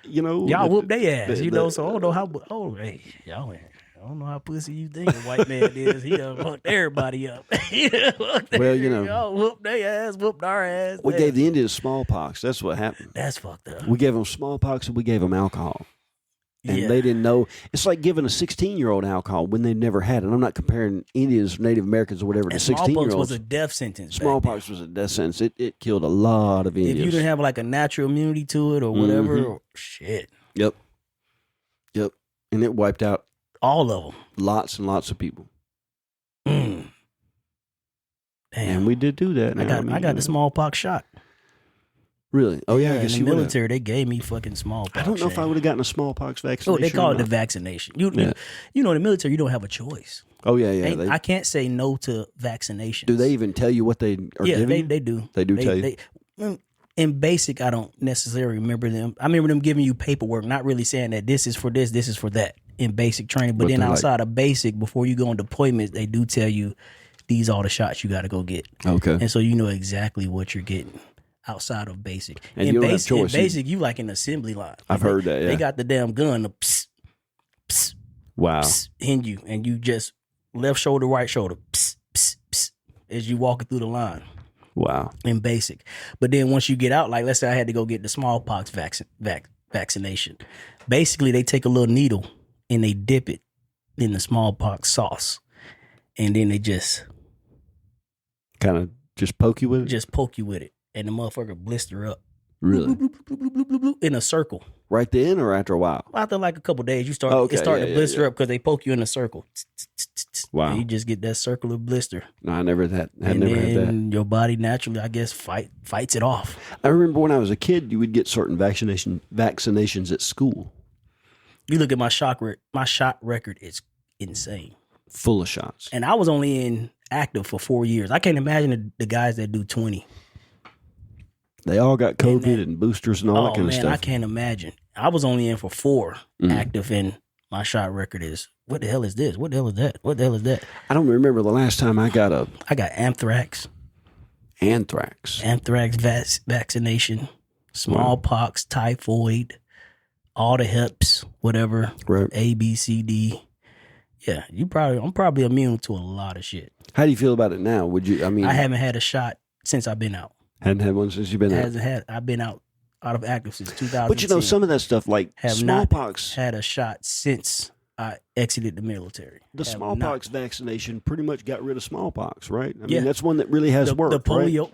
you know, y'all whoop their ass. You know, so I don't know how. Oh, hey, y'all. I don't know how pussy you think a white man is. He done fucked everybody up. Well, you know. Y'all whooped their ass, whooped our ass. We gave the Indians smallpox. That's what happened. That's fucked up. We gave them smallpox and we gave them alcohol. And they didn't know. It's like giving a 16-year-old alcohol when they've never had it. I'm not comparing Indians, Native Americans, or whatever to 16-year-olds. Smallpox was a death sentence. Smallpox was a death sentence. It killed a lot of Indians. If you didn't have like a natural immunity to it or whatever, shit. Yep. And it wiped out all of them. Lots and lots of people. Damn. And we did do that. I got the smallpox shot. Really? Oh, yeah. I guess in the military, they gave me fucking smallpox. I don't know if I would have gotten a smallpox vaccination. Oh, they call it the vaccination. You know, in the military, you don't have a choice. Oh, yeah. I can't say no to vaccinations. Do they even tell you what they are giving? Yeah, they do. They do tell you? In basic, I don't necessarily remember them. I remember them giving you paperwork, not really saying that this is for this is for that in basic training. But then outside of basic, before you go on deployments, they do tell you these are the shots you got to go get. Okay. And so you know exactly what you're getting outside of basic. And you don't have choice. In basic, you like an assembly line. I've heard that, yeah. They got the damn gun, the psst, psst, wow. Psst, in you, and you just left shoulder, right shoulder, psst, psst, psst, as you walking through the line. Wow. In basic. But then once you get out, like let's say I had to go get the smallpox vaccination. Basically, they take a little needle and they dip it in the smallpox sauce. And then they just kind of just poke you with it? Just poke you with it. And the motherfucker blister up. Really? Bloop, bloop, bloop, bloop, bloop, bloop, in a circle. Right then or after a while? After like a couple of days, it started to blister up because they poke you in a circle. Wow. And you just get that circular blister. No, I never had that. Your body naturally, I guess, fights it off. I remember when I was a kid, you would get certain vaccinations at school. You look at my shot record, it's insane. Full of shots. And I was only in active for 4 years. I can't imagine the guys that do 20. They all got COVID and boosters and all that kind of stuff. I can't imagine. I was only in for 4 active, and my shot record is, what the hell is this? What the hell is that? What the hell is that? I don't remember the last time I got anthrax. Anthrax vaccination, smallpox, typhoid, all the HEPs, whatever, right. A, B, C, D. Yeah, I'm probably immune to a lot of shit. How do you feel about it now? I haven't had a shot since I've been out. Hadn't had one since you've been out? I've been out of active since 2010. But you know, some of that stuff like smallpox. Had a shot since I exited the military. The smallpox vaccination pretty much got rid of smallpox, right? I mean, that's one that really has worked. The polio,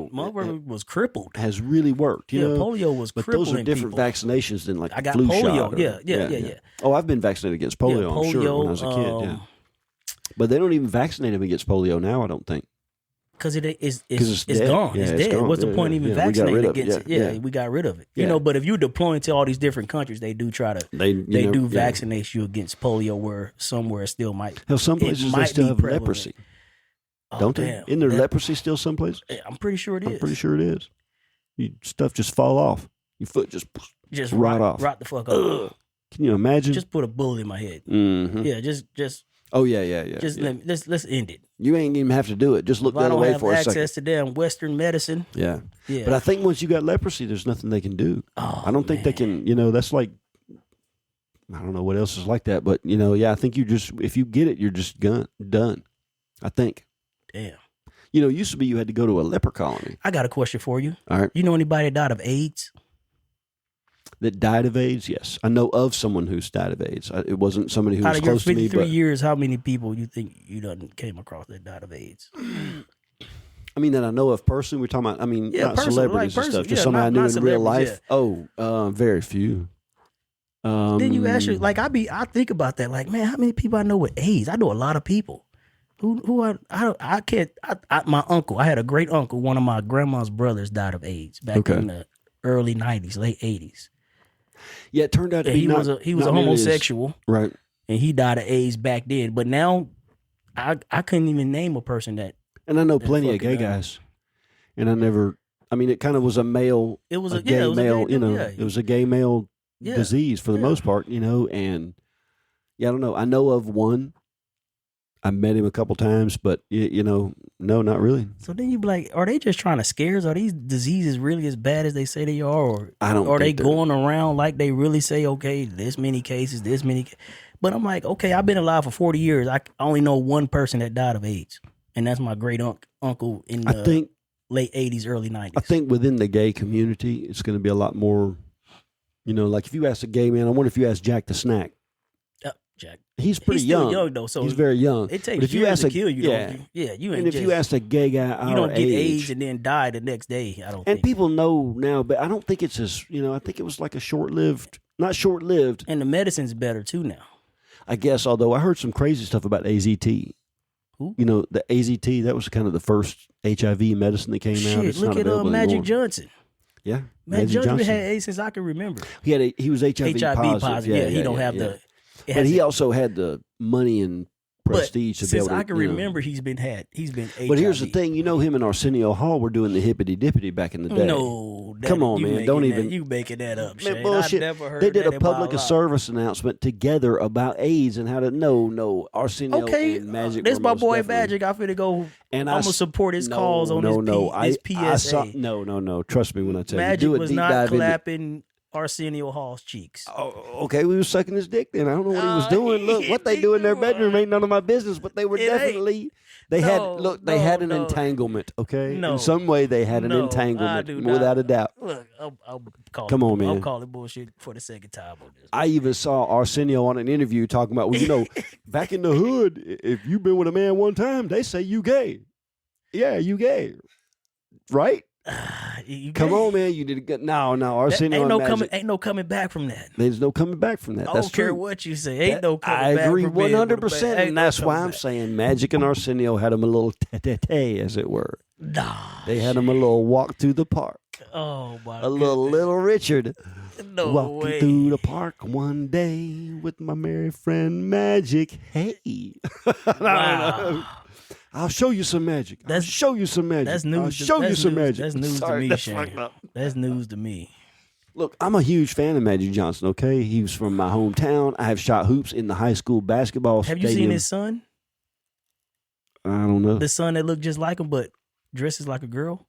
right? motherfucker was crippled. Has really worked. You know? Polio was crippling. But those are different vaccinations than like I got flu polio. Shot. Yeah. Oh, I've been vaccinated against polio, I'm sure, when I was a kid. Yeah. But they don't even vaccinate them against polio now, I don't think. Because it's dead. gone. Yeah, it's dead. gone. What's the point even vaccinating against it? We got rid of it. Yeah. You know, but if you're deploying to all these different countries, they do try to vaccinate you against polio, where somewhere still might. Hell, some places they still have leprosy. Don't they? Isn't there leprosy still someplace? I'm pretty sure it is. I'm pretty sure it is. Stuff just fall off. Your foot just rot off. Rot the fuck off. Can you imagine? Just put a bullet in my head. Mm-hmm. Yeah, just. Oh yeah. Let's end it. You ain't even have to do it. Just look the other way for a second. I don't have access to damn Western medicine. Yeah. But I think once you got leprosy, there's nothing they can do. Oh, I don't think they can. You know, that's like, I don't know what else is like that, but you know, I think if you get it, you're just done. I think. Damn. You know, it used to be you had to go to a leper colony. I got a question for you. All right. You know anybody that died of AIDS? That died of AIDS? Yes. I know of someone who's died of AIDS. It wasn't somebody who was close to me. Out of your 53 years, how many people you think you done came across that died of AIDS? I mean, that I know of personally. We're talking about, not celebrities and stuff. Just somebody I knew in real life. Yeah. Oh, very few. Then you actually, I think about that. Like, man, how many people I know with AIDS? I know a lot of people. I can't. My uncle, I had a great uncle. One of my grandma's brothers died of AIDS back in the early 90s, late 80s. Yeah, it turned out to And be he was a nearly as- homosexual, right? and he died of AIDS back then. But now, I couldn't even name a person that. And I know plenty of fucking gay guys, and I never. I mean, it kind of was a male. It was a gay male. yeah. It was a gay male Yeah. disease for the most part. And yeah, I don't know. I know of one. I met him a couple times, but no, not really. So then you be like, are they just trying to scare us? Are these diseases really as bad as they say they are? Or I don't. Are they think they're- going around like they really say, okay, this many cases, this many? But I'm like, okay, I've been alive for 40 years. I only know one person that died of AIDS, and that's my great uncle in I the think late 80s, early 90s. I think within the gay community, it's going to be a lot more. Like if you ask a gay man, I wonder if you ask Jack the Snack. Jack. He's pretty He's still young. young though, so He's very young. It But takes if you years ask to a- kill you. yeah. Don't you? Yeah, you ain't And if just, you ask a gay guy our you don't get age, AIDS and then die the next day. I don't and think. people know now, but I don't think it's as I think it was like a not short-lived. And the medicine's better too now. I guess, although I heard some crazy stuff about AZT. Who? The AZT, that was kind of the first HIV medicine that came out. Shit, It's look not at available Magic anymore. Johnson. Yeah, Magic Johnson had AIDS since I can remember. He was HIV positive. Yeah, he don't have the. it But has he the- also had the money and prestige to be since able to. I can remember, he's been HIV. But here's the thing, him and Arsenio Hall were doing the hippity dippity back in the day. No, Come on, man, don't even you making that up. Man, Shane. bullshit. I never heard They did that a in my public life. service announcement together about AIDS and how to Arsenio Okay, and Magic. this were my most boy definitely- Magic. I finna go. And I'm gonna support his cause on this PSA. No. Trust me when I tell Magic you. Do a was deep not dive into- clapping Arsenio Hall's cheeks. Oh, okay, we was sucking his dick then. I don't know what he was doing. Look, what they do in their bedroom ain't none of my business, but they were It ain't. definitely they No, had an no. entanglement, okay? No. In some way they had an No, I entanglement do not. without a doubt. Look, I'm calling. Come on, man. I'm calling bullshit for the second time on this. I even saw Arsenio on an interview talking about, back in the hood, if you've been with a man one time, they say you gay. Yeah, you gay. Right? You Come gay? on, man. You did good. No, Arsenio Ain't no coming back from that. There's no coming back from that. I That's don't care true. what you say. Ain't no coming I back. agree from being with a 100%, man. Ain't and no that's why coming I'm back. saying Magic and Arsenio had him a little tete, as it were. Nah. They had him a little walk through the park. Oh my. A little Richard No walking way. through the park one day with my merry friend Magic. Hey, Wow. I'll show you some magic. That's- I'll show you some magic. That's news. I'll show that's you some news, magic. That's news Sorry, to me, that's Shane. fucked up. That's news to me. Look, I'm a huge fan of Magic Johnson. Okay, he was from my hometown. I have shot hoops in the high school basketball Have stadium. you seen his son? I don't know. The son that looked just like him, but dresses like a girl.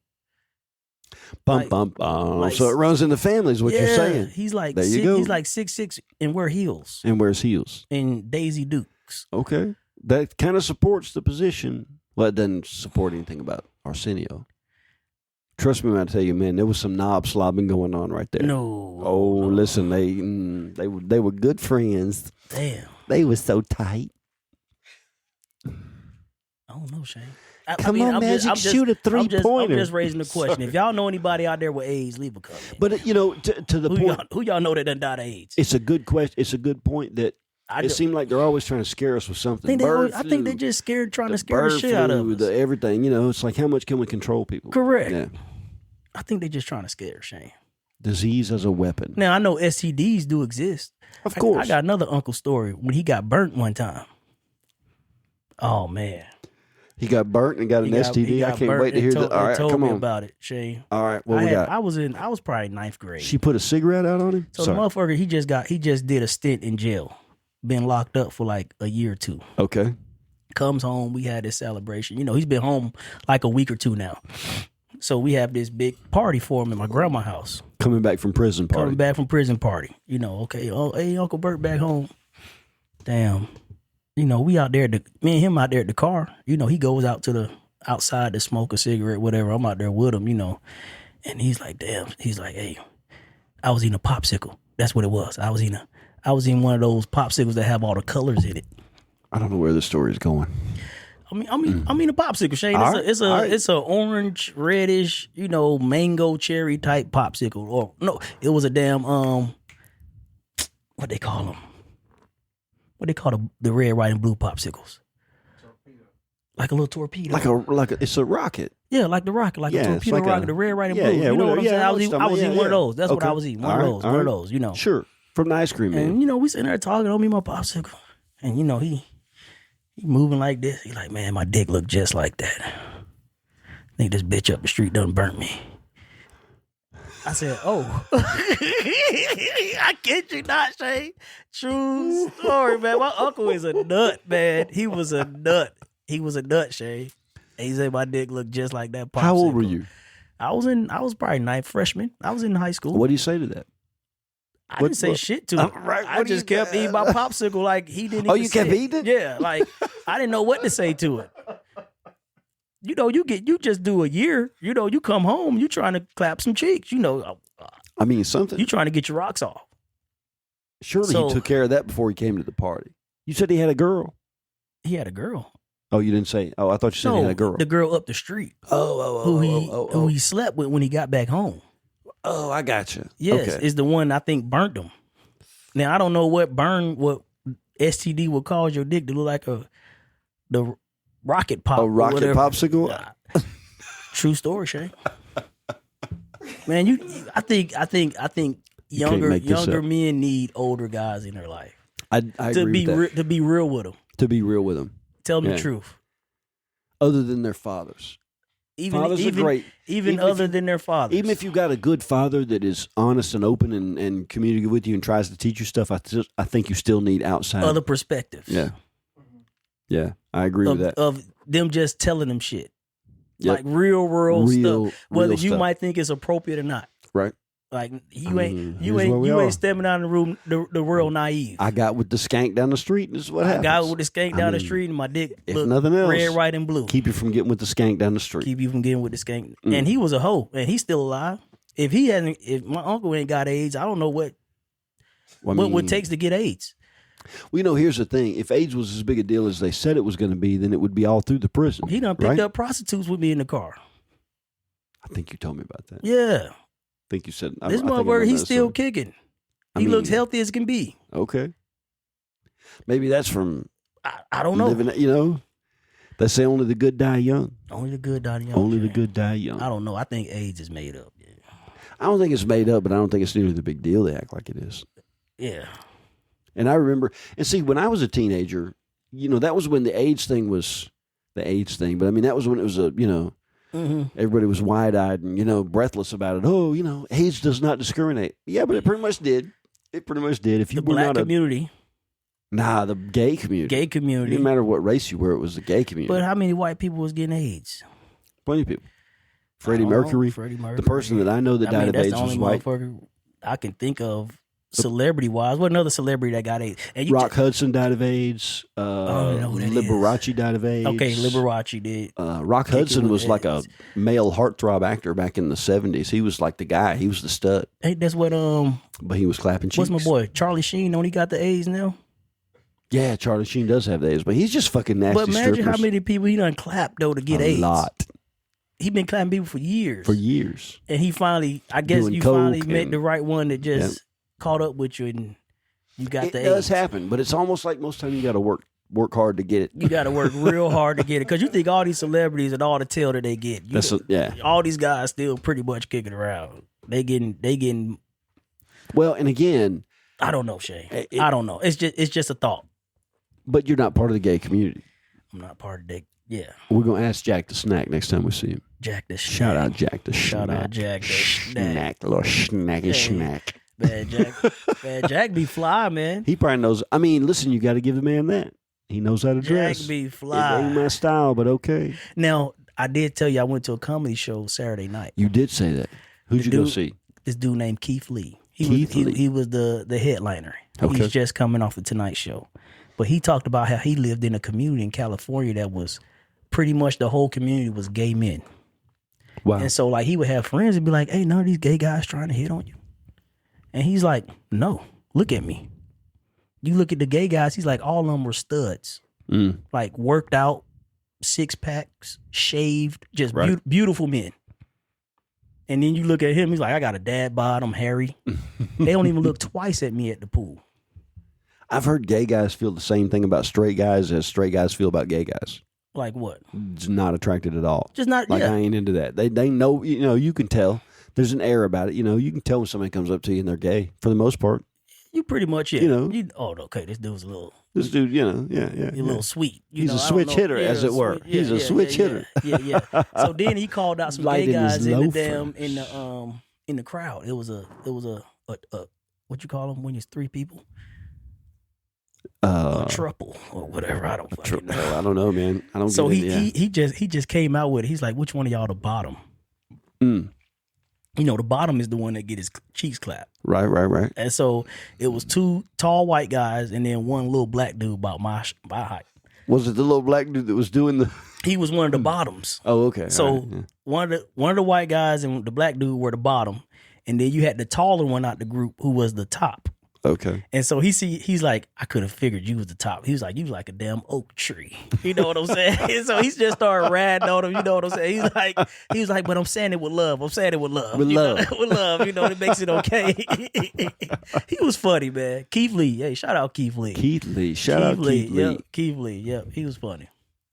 Bum like- bum bum. like- So it runs in the family, is what you're saying. He's like There you go. He's like 6'6" and wear heels And wears heels. and Daisy Dukes. Okay, that kind of supports the position. Well, it doesn't support anything about Arsenio. Trust me when I tell you, man, there was some knob slobbing going on right there. No. Oh, no. listen, they were good friends. Damn. They were so tight. I don't know, Shane. Come on, Magic, shoot a three-pointer. I'm just raising the question. If y'all know anybody out there with AIDS, leave a comment. But to the point, Who y'all know that done died of AIDS? it's a good question. It's a good point that it seemed like they're always trying to scare us with something. I think they just trying to scare the shit out of us. Everything. It's like how much can we control people? Correct. Yeah. I think they just trying to scare Shane. Disease as a weapon. Now I know STDs do exist. Of course. I got another uncle story when he got burnt one time. Oh man. He got burnt and got an STD. I can't wait to hear that. All right, told come me on. about it, Shane. All right, what we got? I was probably ninth grade. She put a cigarette out on him? So the motherfucker, he just did a stint in jail. Been locked up for like a year or two. Okay. Comes home, we had this celebration. He's been home like a week or two now. So we have this big party for him at my grandma's house. Coming back from prison party. Coming back from prison party. Okay. Oh, hey, Uncle Bert back home. Damn. We out there, me and him out there at the car. He goes out to the outside to smoke a cigarette, whatever. I'm out there with him, And he's like, damn. He's like, hey, I was eating a popsicle. That's what it was. I was eating one of those popsicles that have all the colors in it. I don't know where the story is going. I mean a popsicle, Shane. All right, all right. It's a orange, reddish, mango cherry type popsicle. Or no, it was a damn what they call them? What they call the red, white, and blue popsicles? Like a little torpedo. It's a rocket. Yeah, like the rocket, like a torpedo rocket, the red, white, and blue. You know what I'm saying? I was eating one of those. That's what I was eating. One of those, you know. Sure. From the ice cream man. And, you know, we sitting there talking on me, my popsicle. And, you know, he moving like this. He like, man, my dick look just like that. I think this bitch up the street done burnt me. I said, oh. I kid you not, Shay. True story, man. My uncle is a nut, man. He was a nut. Shay. And he said my dick looked just like that popsicle. How old were you? I was probably ninth freshman. I was in high school. What do you say to that? I didn't say shit to him. Right, I just kept eating my popsicle like he didn't even you kept eating it? Yeah, like I didn't know what to say to it. You know, you just do a year. You know, you come home, you trying to clap some cheeks. You know, I mean, something. You trying to get your rocks off. Surely he took care of that before he came to the party. You said he had a girl. He had a girl. Oh, you didn't say. Oh, I thought you said he had a girl. The girl up the street. Who he slept with when he got back home. Oh, I got you. Yes, is the one I think burnt him. Now I don't know what STD would cause your dick to look like the rocket pop. A rocket popsicle. True story, Shay. Man, I think younger men need older guys in their life. I agree with that. To be real with them. To be real with them. Tell them the truth. Other than their fathers. Fathers are great. Even other than their fathers. Even if you've got a good father that is honest and open and communicates with you and tries to teach you stuff, I think you still need outside. Other perspectives. Yeah. Yeah, I agree with that. Of them just telling them shit. Yep. Like real world stuff. Whether you might think it's appropriate or not. Right. Like you ain't stepping out of the world naive. I got with the skank down the street, and this is what happens. I got with the skank down the street, and my dick if nothing else, red, white, and blue. Keep you from getting with the skank down the street. Keep you from getting with the skank. And he was a hoe, and he's still alive. If my uncle ain't got AIDS, I don't know what it takes to get AIDS. Well, you know, here's the thing. If AIDS was as big a deal as they said it was going to be, then it would be all through the prison. He done picked up prostitutes with me in the car. I think you told me about that. Yeah. I think you said this motherfucker. He's still kicking. He looks healthy as can be. Okay. Maybe that's from. I don't know. Living, you know, they say only the good die young. Only the good die young. Only the good die young. I don't know. I think AIDS is made up. Yeah. I don't think it's made up, but I don't think it's nearly the big deal they act like it is. Yeah. And I remember, and see, when I was a teenager, you know, that was when the AIDS thing was the AIDS thing. But I mean, that was when it was everybody was wide-eyed and, you know, breathless about it. Oh, you know, AIDS does not discriminate. Yeah, but it pretty much did. It pretty much did. If you the were black not community. The gay community. Gay community. It didn't matter what race you were, it was the gay community. But how many white people was getting AIDS? Plenty of people. Freddie Mercury. The person that I know that died of AIDS was white. I can think of celebrity-wise. What another celebrity that got AIDS? And Rock Hudson died of AIDS. Liberace died of AIDS. Okay, Liberace did. Rock Hudson was like a male heartthrob actor back in the 70s. He was like the guy. He was the stud. Hey, that's what But he was clapping cheeks. What's my boy? Charlie Sheen, don't he got the AIDS now? Yeah, Charlie Sheen does have the AIDS, but he's just fucking nasty. But imagine strippers. how many people he done clapped though to get AIDS. A lot. He been clapping people for years. And he finally, I guess you finally met the right one that just caught up with you and you got the AIDS. It does happen, but it's almost like most time you got to work hard to get it. You got to work real hard to get it because you think all these celebrities and all the tail that they get. All these guys still pretty much kicking around. They getting. Well, and again, I don't know, Shay. I don't know. It's just a thought. But you're not part of the gay community. I'm not part of the. Yeah. We're gonna ask Jack the Snack next time we see him. Jack the Snack. Shout out Jack the Snack. Shout out Jack the Snack. Little snacky snack. Bad Jack be fly, man. He probably knows. I mean, listen, you got to give the man that. He knows how to dress. Jack be fly. It ain't my style, but okay. Now, I did tell you I went to a comedy show Saturday night. You did say that. Who'd you go see? This dude named Keith Lee. He was the headliner. Okay. He's just coming off the Tonight Show. But he talked about how he lived in a community in California that was pretty much the whole community was gay men. Wow. And so like he would have friends and be like, hey, none of these gay guys trying to hit on you. And he's like, no, look at me. You look at the gay guys, he's like, all of them were studs. Like worked out, 6-packs, shaved, just beautiful men. And then you look at him, he's like, I got a dad bod, I'm hairy. They don't even look twice at me at the pool. I've heard gay guys feel the same thing about straight guys as straight guys feel about gay guys. Like what? Just not attracted at all. Just not. Like yeah. I ain't into that. They know. You can tell. There's an air about it. You can tell when somebody comes up to you and they're gay. For the most part. You pretty much, yeah. Okay, this dude's a little. This dude, yeah. A little sweet. He's a switch hitter, as it were. He's a switch hitter. Yeah. So then he called out some gay guys in the crowd. It was a what you call them when it's 3 people? A triple or whatever. I don't fucking know. I don't know, man. I don't. So he just came out with it. He's like, which one of y'all the bottom? The bottom is the one that get his cheeks clapped. Right. And so it was 2 tall white guys and then one little black dude about my height. Was it the little black dude that was doing the? He was one of the bottoms. Oh, okay. So right, yeah. one of the white guys and the black dude were the bottom, and then you had the taller one out the group who was the top. Okay. And so he's like, I could have figured you was the top. He was like, you was like a damn oak tree. You know what I'm saying? And so he just started ratting on him. You know what I'm saying? He was like, but I'm saying it with love. I'm saying it with love. With love. With love. It makes it okay. He was funny, man. Keith Lee. Hey, shout out Keith Lee. Shout out Keith Lee. Yep, Keith Lee. Yep, he was funny.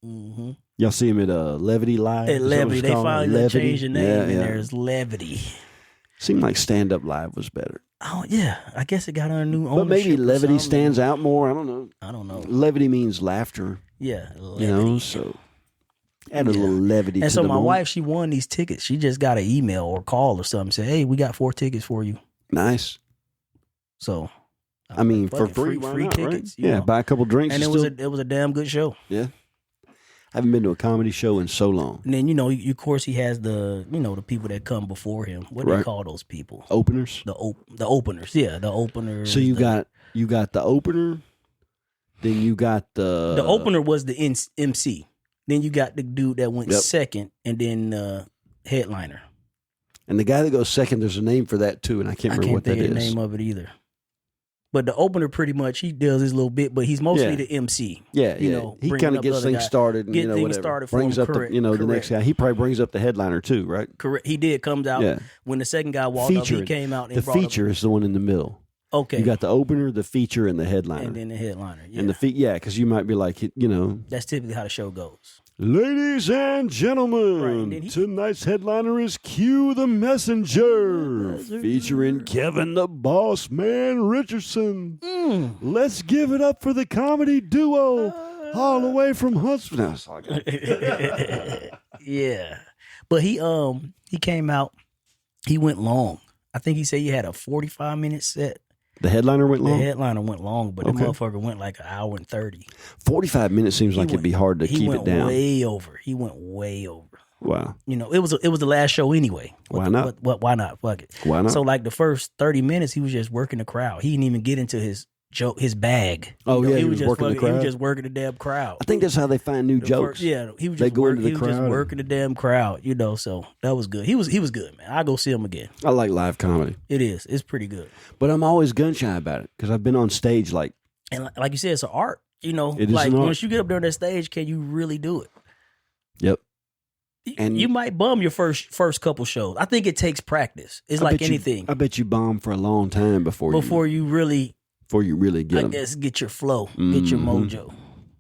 Mm-hmm. Y'all see him at Levity Live? At Levity. They finally changed the name, and there's Levity. Seemed like Stand Up Live was better. Oh, yeah. I guess it got on a new ownership. But maybe Levity stands out more. I don't know. Levity means laughter. Yeah. Levity. So add a little levity and to so the my moment. wife, she won these tickets. She just got an email or call or something. Said, hey, we got 4 tickets for you. Nice. So. I mean, for free tickets. Right? Yeah, buy a couple drinks. And it was a damn good show. Yeah. I haven't been to a comedy show in so long. And then, of course, he has the people that come before him. What do they call those people? Openers? The openers. Yeah, the openers. So you got the opener, then you got the... The opener was the MC. Then you got the dude that went second, and then headliner. And the guy that goes second, there's a name for that too, and I can't remember what that is. I can't think of the name of it either. But the opener, pretty much, he does his little bit, but he's mostly the MC. Yeah, he kind of gets things started, and things started. Brings up the next guy. He probably brings up the headliner too, right? Correct. He did. Comes out when the second guy walked up. He came out. And the feature is the one in the middle. Okay. You got the opener, the feature, and the headliner. And then the headliner. Yeah. And because you might be like, That's typically how the show goes. Ladies and gentlemen, tonight's headliner is Q the Messenger, featuring Kevin the Boss Man Richardson. Let's give it up for the comedy duo, all the way from Huntsville. Yeah, but he came out. He went long. I think he said he had a 45-minute set. The headliner went long? The headliner went long, but the motherfucker went like an hour and 30. 45 minutes seems like it'd be hard to keep it down. He went way over. Wow. It was the last show anyway. Why not? Why not? Fuck it. Why not? So like the first 30 minutes, he was just working the crowd. He didn't even get into his bag. Oh, he was just working the crowd? He was just working the damn crowd. I think that's how they find new jokes. He was just working the damn crowd, so that was good. He was good, man. I'll go see him again. I like live comedy. It is. It's pretty good. But I'm always gun shy about it because I've been on stage and like you said, it's an art. It is like an art. Once you get up there on that stage, can you really do it? Yep. And you might bum your first couple shows. I think it takes practice. It's like anything. I bet you bomb for a long time before you really get them. I guess get your flow, get your mojo,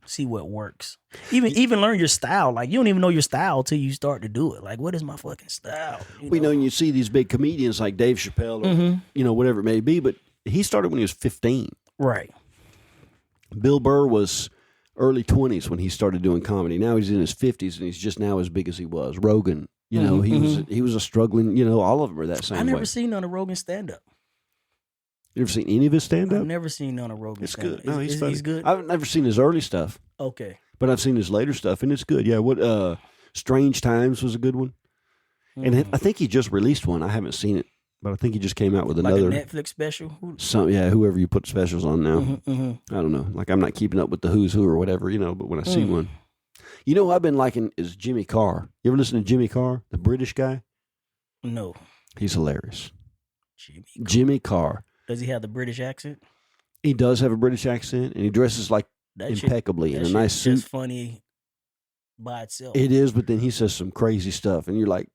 see what works. Even learn your style. Like you don't even know your style till you start to do it. Like what is my fucking style? And you see these big comedians like Dave Chappelle or whatever it may be, but he started when he was 15. Right. Bill Burr was early 20s when he started doing comedy. Now he's in his 50s and he's just now as big as he was. Rogan, he was a struggling, all of them are that same way. I never seen none of Rogan stand up. You ever seen any of his stand-up? I've never seen none of Rogan stand-up. It's good. No, he's funny. He's good? I've never seen his early stuff. Okay. But I've seen his later stuff, and it's good. Yeah, Strange Times was a good one. And I think he just released one. I haven't seen it, but I think he just came out with another. Like a Netflix special? Whoever you put specials on now. I don't know. Like, I'm not keeping up with the who's who or whatever, but when I see one. Who I've been liking is Jimmy Carr. You ever listen to Jimmy Carr, the British guy? No. He's hilarious. Jimmy Carr. Does he have the British accent? He does have a British accent, and he dresses like impeccably in a nice suit. That's funny by itself. It is, but then he says some crazy stuff, and you're like,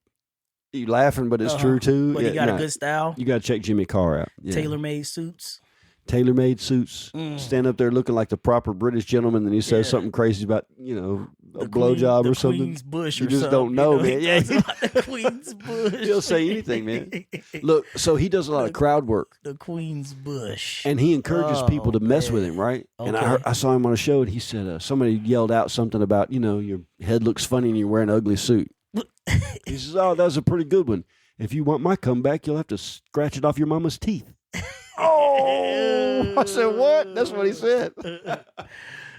you laughing, but it's true too. But he got a good style. You got to check Jimmy Carr out. Yeah. Tailor-made suits. tailor-made suits, stand up there looking like the proper British gentleman, and he says something crazy about, a blowjob or something. Queen's Bush you or just something, don't know, man. Yeah, the Queen's Bush. He'll say anything, man. Look, so he does a lot of crowd work. The Queen's Bush. And he encourages people to mess with him, right? Okay. And I saw him on a show, and he said somebody yelled out something about, your head looks funny and you're wearing an ugly suit. He says, "Oh, that was a pretty good one. If you want my comeback, you'll have to scratch it off your mama's teeth." Oh, I said, "What?" That's what he said.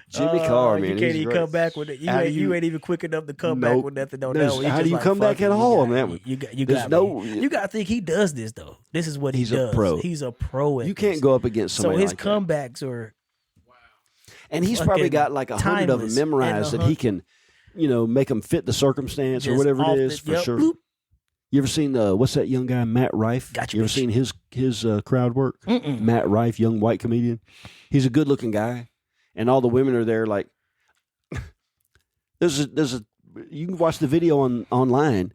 Jimmy Carr, man. You can't even come back with it. You ain't even quick enough to come back with nothing on that one. How do you come back at all on that one? You got to think he does this, though. This is what he does. He's a pro. He's a pro at You can't go up against somebody so his like comebacks are... And he's probably got like 100 of them memorized that he can, make them fit the circumstance or whatever it is, for sure. Bloop. You ever seen what's that young guy, Matt Rife? Gotcha, you ever seen his crowd work? Mm-mm. Matt Rife, young white comedian. He's a good looking guy, and all the women are there. Like, there's a you can watch the video online.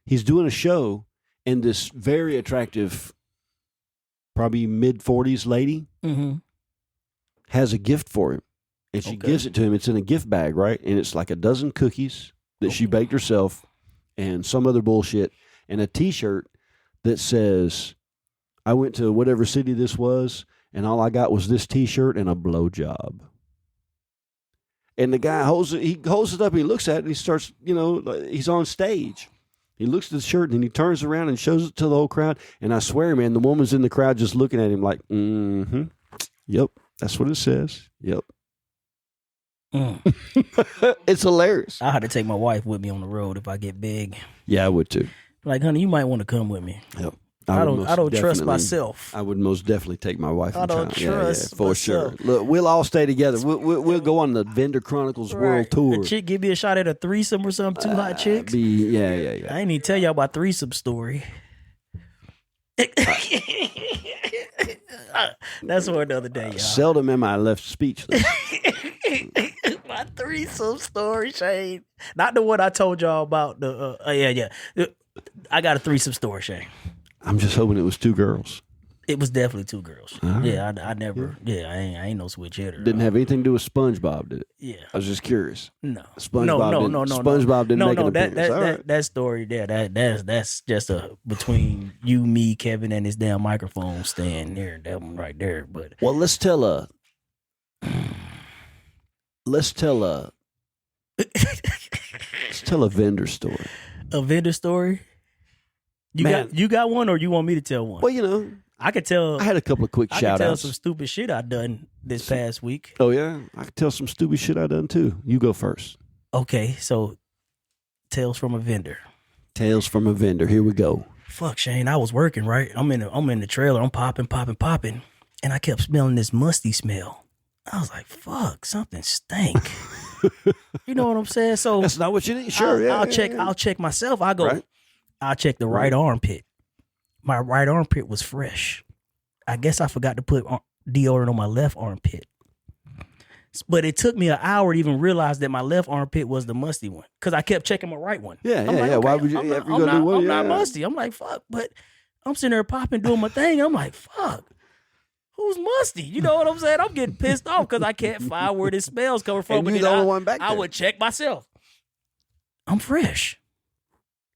He's doing a show, and this very attractive, probably mid-40s lady has a gift for him, and she gives it to him. It's in a gift bag, right? And it's like a dozen cookies that she baked herself, and some other bullshit. And a T-shirt that says, "I went to whatever city this was, and all I got was this T-shirt and a blowjob." And the guy holds it up, and he looks at it, and he starts, he's on stage. He looks at the shirt, and he turns around and shows it to the whole crowd. And I swear, man, the woman's in the crowd just looking at him like, yep, that's what it says. Yep. It's hilarious. I had to take my wife with me on the road if I get big. Yeah, I would too. Like, honey, you might want to come with me. Yep. I don't trust myself. I would most definitely take my wife. I don't trust for myself. sure. Look, we'll all stay together. We'll go on the Vendor Chronicles World Tour. A chick give me a shot at a threesome or something. Two hot chicks. Yeah. I ain't even tell y'all about threesome story. That's for another day, y'all. Seldom am I left speechless. My threesome story, Shane. Not the one I told y'all about. I got a threesome story, Shane. I'm just hoping it was two girls. It was definitely two girls. Right. Yeah, I never. Yeah, I ain't no switch hitter. Didn't have anything to do with SpongeBob, did it? Yeah, I was just curious. No, SpongeBob didn't make an appearance. That story there. That's just between you, me, Kevin, and his damn microphone stand there. That one right there. But let's tell a vendor story. A vendor story. You got one, or you want me to tell one? Well, I could tell. I had a couple of quick shout outs. I could tell some stupid shit I done this past week. Oh yeah, I could tell some stupid shit I done too. You go first. Okay, so tales from a vendor. Tales from a vendor. Here we go. Fuck, Shane. I was working, right. I'm in the trailer. I'm popping, and I kept smelling this musty smell. I was like, "Fuck, something stank." You know what I'm saying? So that's not what you need. Sure, I'll check myself. I go. Right. I'll check the right armpit. My right armpit was fresh. I guess I forgot to put deodorant on my left armpit. But it took me an hour to even realize that my left armpit was the musty one, because I kept checking my right one. Yeah. Why would you? I'm not musty. I'm like, fuck. But I'm sitting there popping, doing my thing. I'm like, fuck. Who's musty? You know what I'm saying? I'm getting pissed off because I can't find where this smell's coming from. And you're the only one back there. I would check myself. I'm fresh.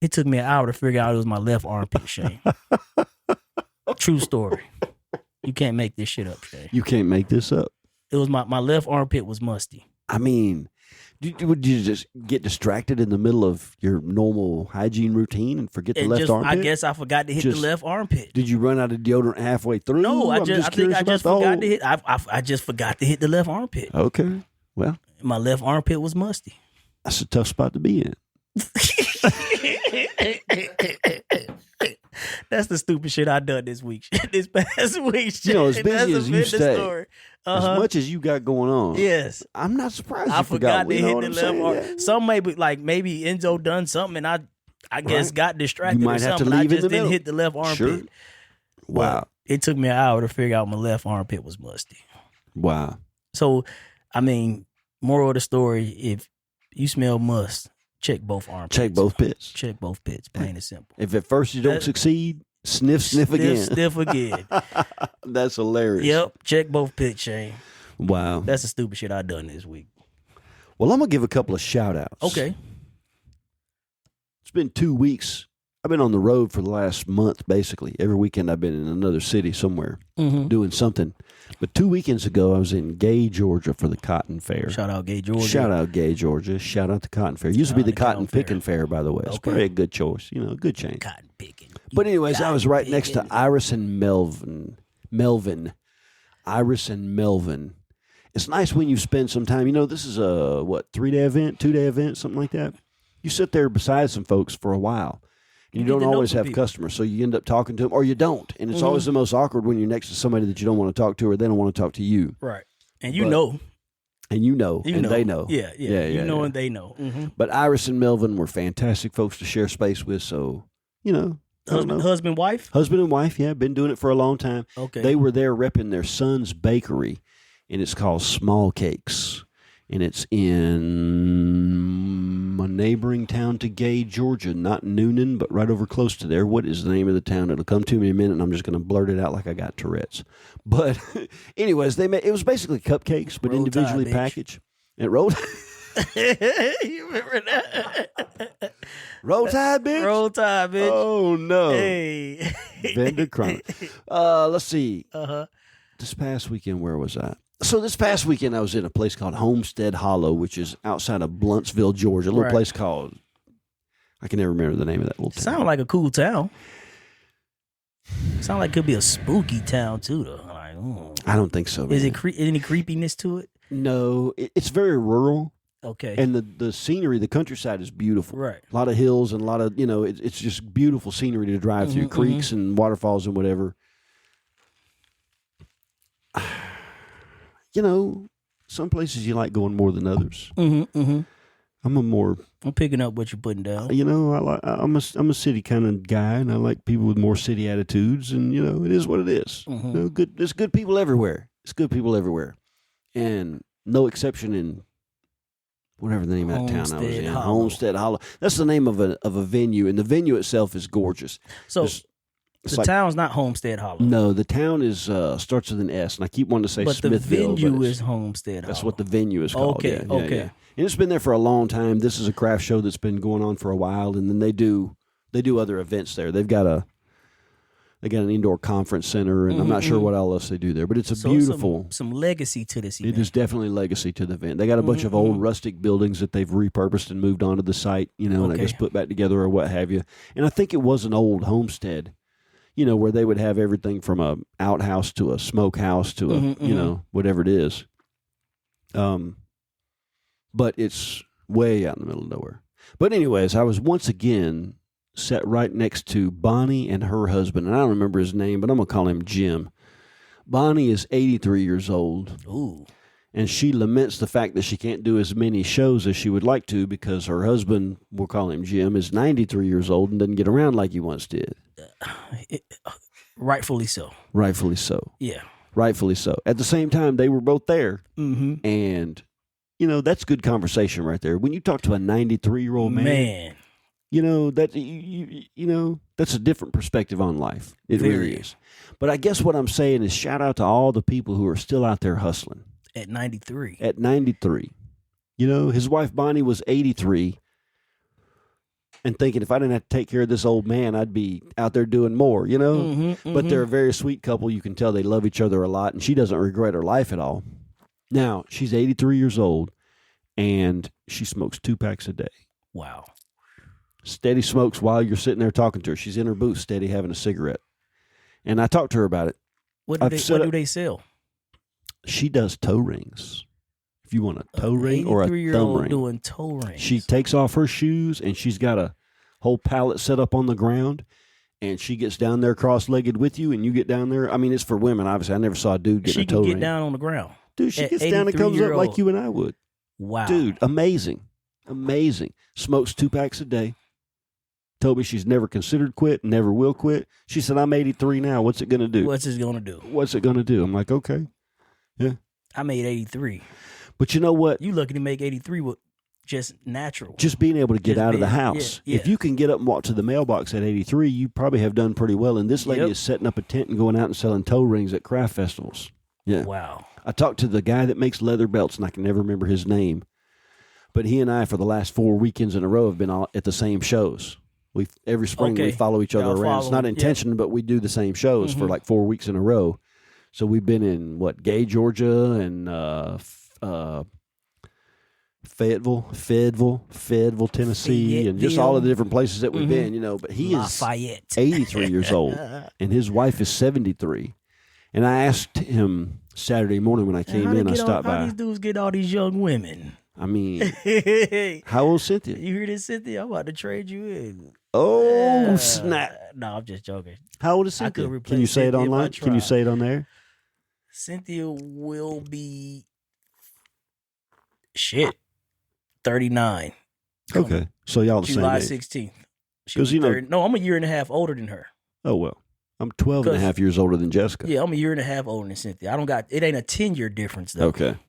It took me an hour to figure out it was my left armpit, Shane. True story. You can't make this shit up, Shane. You can't make this up. It was my left armpit was musty. I mean, would you just get distracted in the middle of your normal hygiene routine and forget the left armpit? I guess I forgot to hit the left armpit. Did you run out of deodorant halfway through? No, I just forgot to hit. I just forgot to hit the left armpit. Okay, well, my left armpit was musty. That's a tough spot to be in. That's the stupid shit I done this week. This past week. As busy as you stay, as much as you got going on. Yes, I'm not surprised. I forgot to hit the left arm. Yeah. Some maybe Enzo done something, and I guess got distracted. You might or have to something. leave I just in the didn't middle. hit the left armpit. Sure. Wow. But it took me an hour to figure out my left armpit was musty. Wow. So, I mean, moral of the story: if you smell must, check both armpits. Check both pits. Check both pits. Plain and simple. If at first you don't succeed, Sniff again. Sniff again. That's hilarious. Yep. Check both picks, Shane. Wow. That's the stupid shit I done this week. Well, I'm going to give a couple of shout-outs. Okay. It's been 2 weeks. I've been on the road for the last month, basically. Every weekend I've been in another city somewhere doing something. But 2 weekends ago, I was in Gay, Georgia for the Cotton Fair. Shout out Gay, Georgia. Shout out Gay, Georgia. Shout out the Cotton Fair. It used to be the Cotton Picking Fair, by the way. It's probably a good choice. You know, a good change. Cotton picking. But anyways, I was right next to Iris and Melvin. Iris and Melvin. It's nice when you spend some time. You know, this is a, 3-day event, 2-day event, something like that. You sit there beside some folks for a while. And you don't always have customers, so you end up talking to them, or you don't. And it's always the most awkward when you're next to somebody that you don't want to talk to, or they don't want to talk to you. Right. And you know. And you know, and they know. Yeah. You know and they know. Mm-hmm. But Iris and Melvin were fantastic folks to share space with, so, you know. Husband, wife? Husband and wife, yeah. Been doing it for a long time. Okay. They were there repping their son's bakery, and it's called Small Cakes. And it's in a neighboring town to Gay, Georgia, not Noonan, but right over close to there. What is the name of the town? It'll come to me in a minute, and I'm just going to blurt it out like I got Tourette's. But anyways, it was basically cupcakes, but individually packaged. And Roll You remember that? Roll Tide, bitch? Roll Tide, bitch. Oh, no. Hey. Vendor Chronic. Let's see. Uh-huh. This past weekend, where was I? So this past weekend, I was in a place called Homestead Hollow, which is outside of Bluntsville, Georgia. A little place called, I can never remember the name of that little town. Sound like a cool town. Sound like it could be a spooky town, too, though. Like, I don't think so, man. Is it any creepiness to it? No, it's very rural. Okay. And the scenery, the countryside is beautiful. Right. A lot of hills and a lot of, it's just beautiful scenery to drive through, creeks and waterfalls and whatever. Some places you like going more than others. I'm picking up what you're putting down. I'm a city kind of guy, and I like people with more city attitudes, and it is what it is. There's good people everywhere. It's good people everywhere, and no exception in whatever the name of that town I was in. Homestead Hollow. That's the name of a venue, and the venue itself is gorgeous. So. The town's not Homestead Hollow. No, the town is starts with an S, and I keep wanting to say Smithville. But the venue is Homestead Hollow. That's what the venue is called. Okay, okay. Yeah. And it's been there for a long time. This is a craft show that's been going on for a while, and then they do other events there. They got an indoor conference center, and I'm not sure what else they do there, but it's beautiful. Some legacy to this event. It is definitely legacy to the event. They got a bunch of old rustic buildings that they've repurposed and moved onto the site, and I guess put back together or what have you. And I think it was an old homestead. Where they would have everything from a outhouse to a smokehouse to a, whatever it is. But it's way out in the middle of nowhere. But anyways, I was once again sat right next to Bonnie and her husband. And I don't remember his name, but I'm going to call him Jim. Bonnie is 83 years old. Ooh. And she laments the fact that she can't do as many shows as she would like to because her husband, we'll call him Jim, is 93 years old and doesn't get around like he once did. Rightfully so. Rightfully so. Yeah. Rightfully so. At the same time, they were both there. And, that's good conversation right there. When you talk to a 93-year-old man, that's a different perspective on life. It really is. But I guess what I'm saying is shout out to all the people who are still out there hustling. At 93. At 93. His wife Bonnie was 83 and thinking if I didn't have to take care of this old man, I'd be out there doing more, But they're a very sweet couple. You can tell they love each other a lot, and she doesn't regret her life at all. Now, she's 83 years old, and she smokes 2 packs a day. Wow. Steady smokes while you're sitting there talking to her. She's in her booth steady having a cigarette. And I talked to her about it. What do they sell? She does toe rings. If you want a toe ring or a thumb ring. Doing toe rings. She takes off her shoes, and she's got a whole pallet set up on the ground, and she gets down there cross-legged with you, and you get down there. I mean, it's for women, obviously. I never saw a dude get a toe ring. She can get down on the ground. Dude, she gets down and comes up like you and I would. Wow. Dude, amazing. Amazing. Smokes 2 packs a day. Told me she's never considered quit, never will quit. She said, I'm 83 now. What's it going to do? What's it going to do? What's it going to do? I'm like, okay. Yeah. I made 83. But you know what? You lucky to make 83 with just natural. Just being able to get Just out of the being- house. yeah. If you can get up and walk to the mailbox at 83, you probably have done pretty well. And this lady Yep. is setting up a tent and going out and selling toe rings at craft festivals. Yeah. Wow. I talked to the guy that makes leather belts, and I can never remember his name. But he and I, for the last 4 weekends in a row, have been all at the same shows. Every spring we Okay. follow each other Y'all around. It's follow, not intentional, but we do the same shows for like 4 weeks in a row. So we've been in Gay, Georgia, and Fayetteville, Tennessee, and just all of the different places that we've been. You know, but he is Lafayette. 83 years old, and his wife is 73. And I asked him Saturday morning when I came in. I stopped How by. these dudes get all these young women? I mean, You how old Cynthia? hear this, Cynthia? I'm about to trade you in. Oh, snap. No, I'm just joking. How old is I could Cynthia? replace Can you say it Cynthia if I online? Can you tried. say it on there? Cynthia will be 39. Okay. So y'all the July same age. 16th. 'Cause, you know- No, I'm a year and a half older than her. Oh, well. I'm 12 and a 'Cause- half years older than Jessica. Yeah, I'm a year and a half older than Cynthia. It ain't a 10-year difference though. Okay.